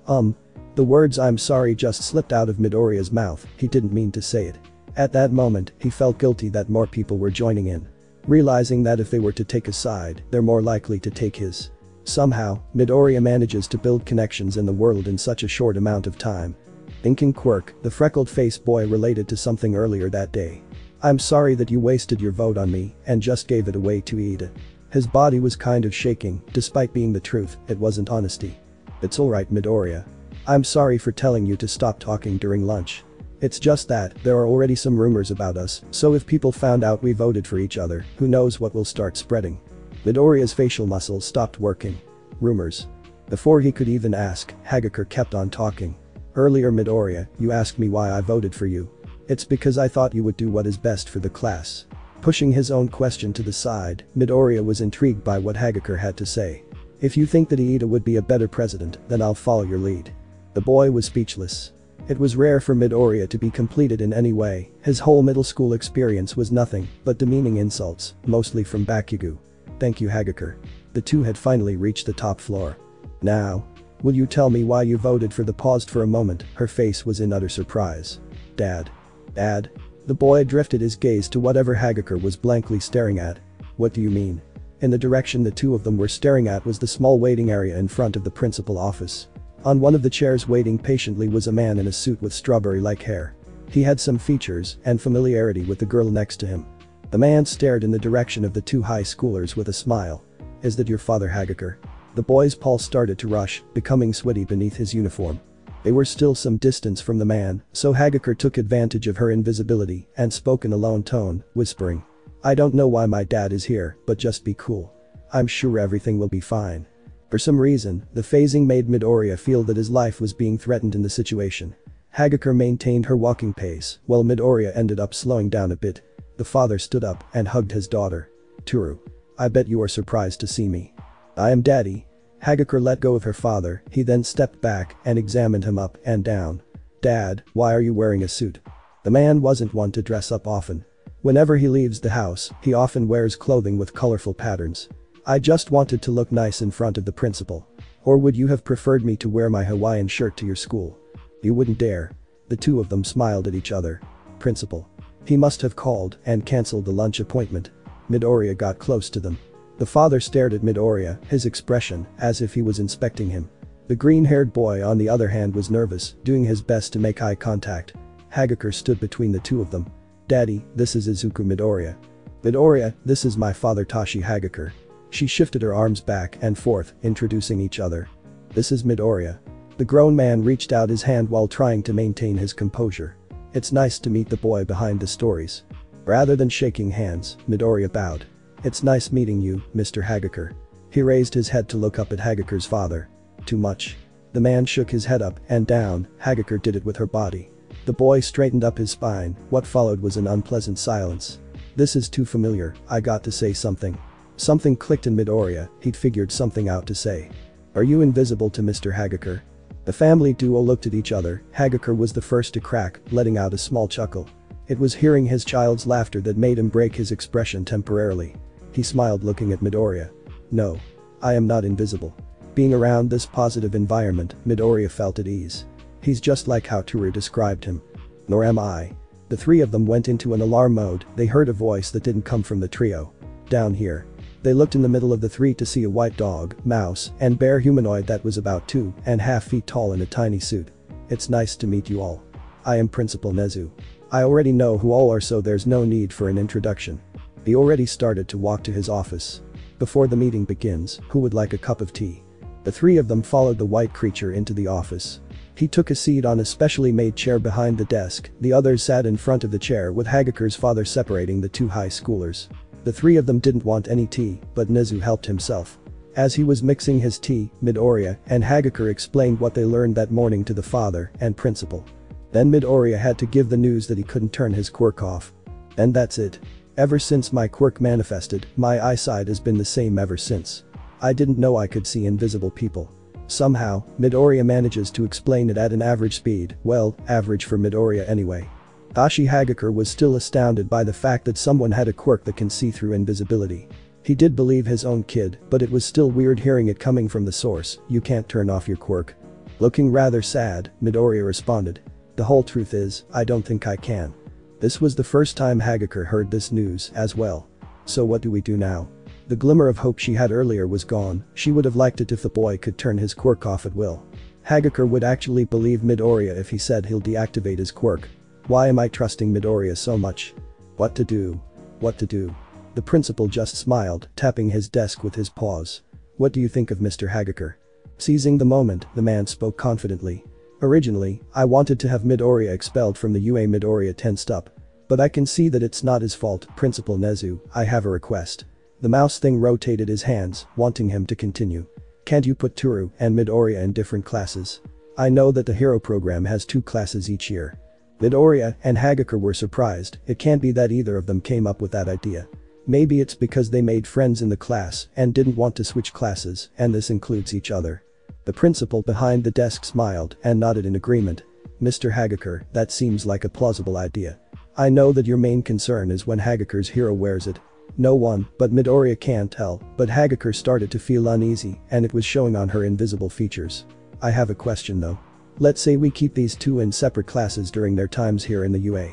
The words I'm sorry just slipped out of Midoriya's mouth, he didn't mean to say it. At that moment, he felt guilty that more people were joining in. Realizing that if they were to take a side, they're more likely to take his. Somehow, Midoriya manages to build connections in the world in such a short amount of time. Thinking quirk, the freckled-faced boy related to something earlier that day. I'm sorry that you wasted your vote on me and just gave it away to Iida. His body was kind of shaking, despite being the truth, it wasn't honesty. It's alright, Midoriya. I'm sorry for telling you to stop talking during lunch. It's just that, there are already some rumors about us, so if people found out we voted for each other, who knows what will start spreading. Midoriya's facial muscles stopped working. Rumors. Before he could even ask, Hagakure kept on talking. Earlier, Midoriya, you asked me why I voted for you. It's because I thought you would do what is best for the class. Pushing his own question to the side, Midoriya was intrigued by what Hagakure had to say. If you think that Iida would be a better president, then I'll follow your lead. The boy was speechless. It was rare for Midoriya to be completed in any way, his whole middle school experience was nothing but demeaning insults, mostly from Bakugo. Thank you, Hagakure. The two had finally reached the top floor. Now, will you tell me why you voted for the paused for a moment, her face was in utter surprise. Dad. Dad? The boy drifted his gaze to whatever Hagakure was blankly staring at. What do you mean? In the direction the two of them were staring at was the small waiting area in front of the principal office. On one of the chairs waiting patiently was a man in a suit with strawberry-like hair. He had some features and familiarity with the girl next to him. The man stared in the direction of the two high schoolers with a smile. Is that your father, Hagakure? The boy's pulse started to rush, becoming sweaty beneath his uniform. They were still some distance from the man, so Hagakure took advantage of her invisibility and spoke in a low tone, whispering. I don't know why my dad is here, but just be cool. I'm sure everything will be fine. For some reason, the phasing made Midoriya feel that his life was being threatened in the situation. Hagakure maintained her walking pace, while Midoriya ended up slowing down a bit. The father stood up and hugged his daughter. Toru. I bet you are surprised to see me. I am Daddy. Hagakure let go of her father, he then stepped back and examined him up and down. Dad, why are you wearing a suit? The man wasn't one to dress up often. Whenever he leaves the house, he often wears clothing with colorful patterns. I just wanted to look nice in front of the principal. Or would you have preferred me to wear my Hawaiian shirt to your school? You wouldn't dare. The two of them smiled at each other. Principal. He must have called and cancelled the lunch appointment. Midoriya got close to them. The father stared at Midoriya, his expression as if he was inspecting him. The green-haired boy on the other hand was nervous, doing his best to make eye contact. Hagakure stood between the two of them. Daddy, this is Izuku Midoriya. Midoriya, this is my father Tashi Hagakure. She shifted her arms back and forth, introducing each other. This is Midoriya. The grown man reached out his hand while trying to maintain his composure. It's nice to meet the boy behind the stories. Rather than shaking hands, Midoriya bowed. It's nice meeting you, Mr. Hagakure. He raised his head to look up at Hagakure's father. Too much. The man shook his head up and down, Hagakure did it with her body. The boy straightened up his spine, what followed was an unpleasant silence. This is too familiar, I got to say something. Something clicked in Midoriya, he'd figured something out to say. "Are you invisible to Mr. Hagakure?" The family duo looked at each other. Hagakure was the first to crack, letting out a small chuckle. It was hearing his child's laughter that made him break his expression temporarily. He smiled looking at Midoriya. "No. I am not invisible." Being around this positive environment, Midoriya felt at ease. He's just like how Toru described him. "Nor am I." The three of them went into an alarm mode. They heard a voice that didn't come from the trio. "Down here." They looked in the middle of the three to see a white dog, mouse, and bear humanoid that was about 2.5 feet tall in a tiny suit. "It's nice to meet you all. I am Principal Nezu. I already know who all are, so there's no need for an introduction." He already started to walk to his office. "Before the meeting begins, who would like a cup of tea?" The three of them followed the white creature into the office. He took a seat on a specially made chair behind the desk. The others sat in front of the chair with Hagakure's father separating the two high schoolers. The three of them didn't want any tea, but Nezu helped himself. As he was mixing his tea, Midoriya and Hagakure explained what they learned that morning to the father and principal. Then Midoriya had to give the news that he couldn't turn his quirk off. "And that's it. Ever since my quirk manifested, my eyesight has been the same ever since. I didn't know I could see invisible people." Somehow, Midoriya manages to explain it at an average speed, well, average for Midoriya anyway. Hagakure was still astounded by the fact that someone had a quirk that can see through invisibility. He did believe his own kid, but it was still weird hearing it coming from the source. "You can't turn off your quirk." Looking rather sad, Midoriya responded. "The whole truth is, I don't think I can." This was the first time Hagakure heard this news as well. "So what do we do now?" The glimmer of hope she had earlier was gone. She would have liked it if the boy could turn his quirk off at will. Hagakure would actually believe Midoriya if he said he'll deactivate his quirk. Why am I trusting Midoriya so much? What to do? What to do? The principal just smiled, tapping his desk with his paws. "What do you think of Mr. Hagakure?" Seizing the moment, the man spoke confidently. "Originally, I wanted to have Midoriya expelled from the UA. Midoriya tensed up. But I can see that it's not his fault. Principal Nezu, I have a request." The mouse thing rotated his hands, wanting him to continue. "Can't you put Toru and Midoriya in different classes? I know that the hero program has 2 classes each year." Midoriya and Hagakure were surprised. It can't be that either of them came up with that idea. Maybe it's because they made friends in the class and didn't want to switch classes, and this includes each other. The principal behind the desk smiled and nodded in agreement. "Mr. Hagakure, that seems like a plausible idea. I know that your main concern is when Hagakure's hero wears it. No one but Midoriya can tell, but Hagakure started to feel uneasy and it was showing on her invisible features. "I have a question though. Let's say we keep these 2 in separate classes during their times here in the UA.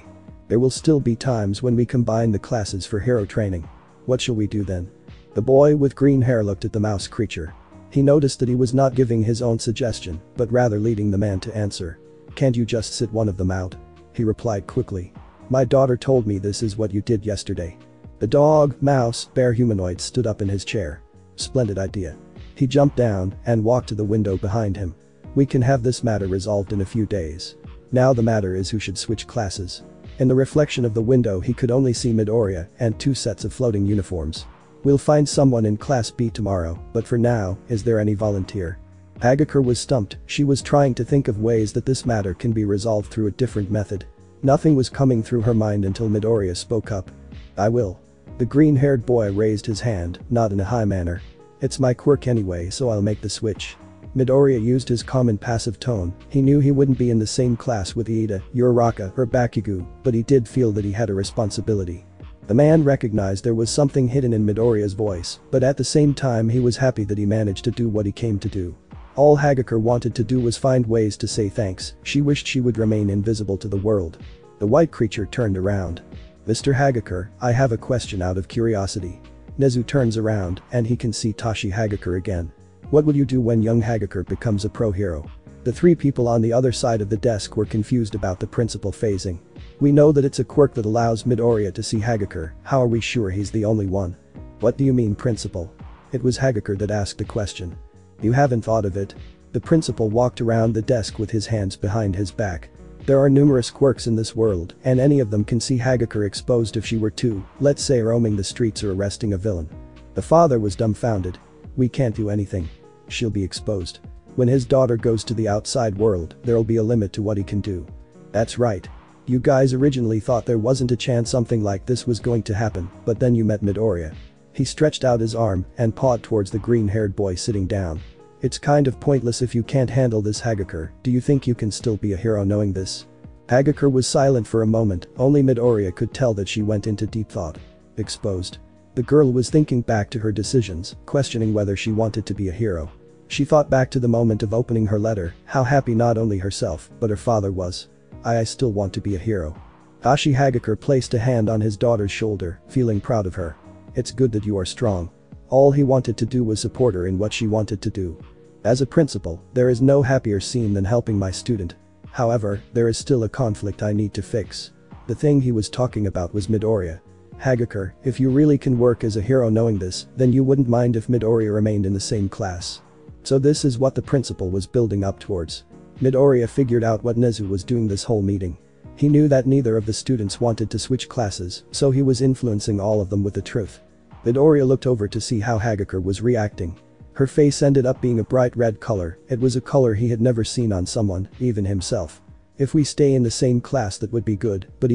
There will still be times when we combine the classes for hero training. What shall we do then?" The boy with green hair looked at the mouse creature. He noticed that he was not giving his own suggestion, but rather leading the man to answer. "Can't you just sit one of them out?" He replied quickly. "My daughter told me this is what you did yesterday." The dog, mouse, bear humanoid stood up in his chair. "Splendid idea." He jumped down and walked to the window behind him. "We can have this matter resolved in a few days. Now the matter is who should switch classes." In the reflection of the window he could only see Midoriya and 2 sets of floating uniforms. "We'll find someone in Class B tomorrow, but for now, is there any volunteer?" Hagakure was stumped. She was trying to think of ways that this matter can be resolved through a different method. Nothing was coming through her mind until Midoriya spoke up. "I will." The green-haired boy raised his hand, not in a high manner. "It's my quirk anyway, so I'll make the switch." Midoriya used his calm and passive tone. He knew he wouldn't be in the same class with Iida, Uraraka, or Bakugo, but he did feel that he had a responsibility. The man recognized there was something hidden in Midoriya's voice, but at the same time he was happy that he managed to do what he came to do. All Hagakure wanted to do was find ways to say thanks. She wished she would remain invisible to the world. The white creature turned around. "Mr. Hagakure, I have a question out of curiosity." Nezu turns around and he can see Toshi Hagakure again. "What will you do when young Hagakure becomes a pro hero?" The 3 people on the other side of the desk were confused about the principal phasing. "We know that it's a quirk that allows Midoriya to see Hagakure. How are we sure he's the only one?" "What do you mean, principal?" It was Hagakure that asked the question. "You haven't thought of it?" The principal walked around the desk with his hands behind his back. "There are numerous quirks in this world, and any of them can see Hagakure exposed if she were to, let's say, roaming the streets or arresting a villain." The father was dumbfounded. "We can't do anything. She'll be exposed. When his daughter goes to the outside world, there'll be a limit to what he can do." "That's right. You guys originally thought there wasn't a chance something like this was going to happen, but then you met Midoriya. He stretched out his arm and pawed towards the green-haired boy sitting down. It's kind of pointless if you can't handle this, Hagakure. Do you think you can still be a hero knowing this? Hagakure was silent for a moment, only Midoriya could tell that she went into deep thought. Exposed. The girl was thinking back to her decisions, questioning whether she wanted to be a hero. She thought back to the moment of opening her letter, how happy not only herself, but her father was. I still want to be a hero. Ashi Hagakure placed a hand on his daughter's shoulder, feeling proud of her. It's good that you are strong. All he wanted to do was support her in what she wanted to do. As a principal, there is no happier scene than helping my student. However, there is still a conflict I need to fix. The thing he was talking about was Midoriya. Hagakure, if you really can work as a hero knowing this, then you wouldn't mind if Midoriya remained in the same class. So this is what the principal was building up towards. Midoriya figured out what Nezu was doing this whole meeting. He knew that neither of the students wanted to switch classes, so he was influencing all of them with the truth. Midoriya looked over to see how Hagakure was reacting. Her face ended up being a bright red color. It was a color he had never seen on someone, even himself. If we stay in the same class that would be good, but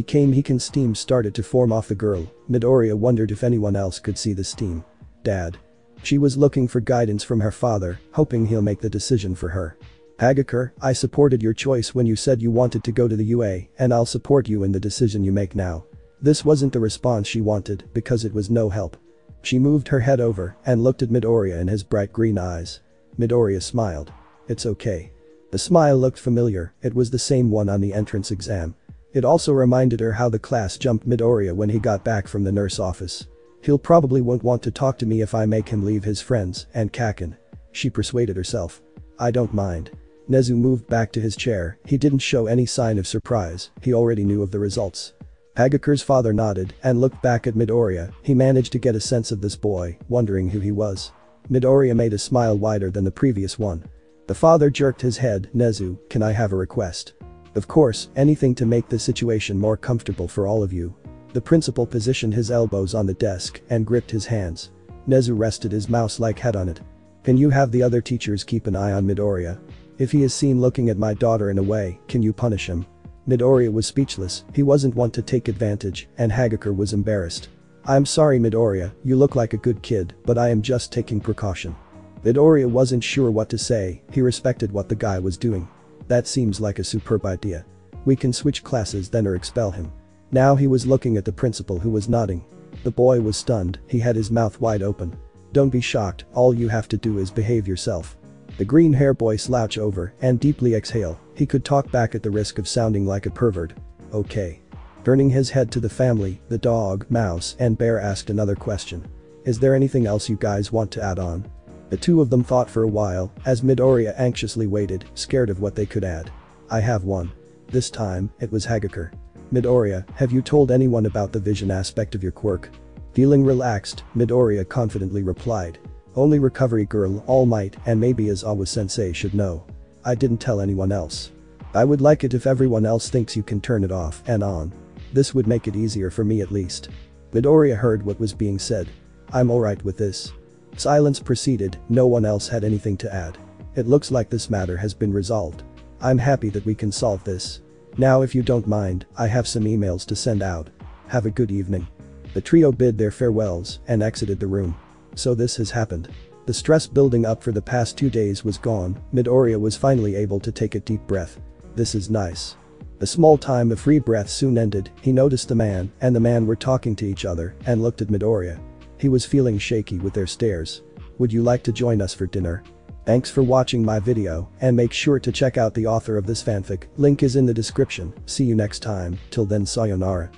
steam started to form off the girl. Midoriya wondered if anyone else could see the steam. Dad. She was looking for guidance from her father, hoping he'll make the decision for her. Hagakure, I supported your choice when you said you wanted to go to the UA, and I'll support you in the decision you make now. This wasn't the response she wanted, because it was no help. She moved her head over and looked at Midoriya in his bright green eyes. Midoriya smiled. It's okay. The smile looked familiar, it was the same one on the entrance exam. It also reminded her how the class jumped Midoriya when he got back from the nurse office. He'll probably won't want to talk to me if I make him leave his friends and Kaken. She persuaded herself. I don't mind. Nezu moved back to his chair, he didn't show any sign of surprise, he already knew of the results. Hagakure's father nodded and looked back at Midoriya, he managed to get a sense of this boy, wondering who he was. Midoriya made a smile wider than the previous one. The father jerked his head. Nezu, can I have a request? Of course, anything to make the situation more comfortable for all of you. The principal positioned his elbows on the desk and gripped his hands. Nezu rested his mouse-like head on it. Can you have the other teachers keep an eye on Midoriya? If he is seen looking at my daughter in a way, can you punish him? Midoriya was speechless, he wasn't one to take advantage, and Hagakure was embarrassed. I'm sorry Midoriya, you look like a good kid, but I am just taking precaution. Midoriya wasn't sure what to say, he respected what the guy was doing. That seems like a superb idea. We can switch classes then or expel him. Now he was looking at the principal who was nodding. The boy was stunned, he had his mouth wide open. Don't be shocked, all you have to do is behave yourself. The green hair boy slouched over and deeply exhaled, he could talk back at the risk of sounding like a pervert. Okay. Turning his head to the family, the dog, mouse, and bear asked another question. Is there anything else you guys want to add on? The two of them thought for a while, as Midoriya anxiously waited, scared of what they could add. I have one. This time, it was Hagakure. Midoriya, have you told anyone about the vision aspect of your quirk? Feeling relaxed, Midoriya confidently replied. Only Recovery Girl, All Might, and maybe Aizawa-sensei should know. I didn't tell anyone else. I would like it if everyone else thinks you can turn it off and on. This would make it easier for me at least. Midoriya heard what was being said. I'm alright with this. Silence proceeded, no one else had anything to add. It looks like this matter has been resolved. I'm happy that we can solve this. Now if you don't mind, I have some emails to send out. Have a good evening. The trio bid their farewells and exited the room. So this has happened. The stress building up for the past 2 days was gone, Midoriya was finally able to take a deep breath. This is nice. The small time of free breath soon ended, he noticed the man and the man were talking to each other and looked at Midoriya. He was feeling shaky with their stares. Would you like to join us for dinner? Thanks for watching my video and make sure to check out the author of this fanfic, link is in the description, see you next time, till then sayonara.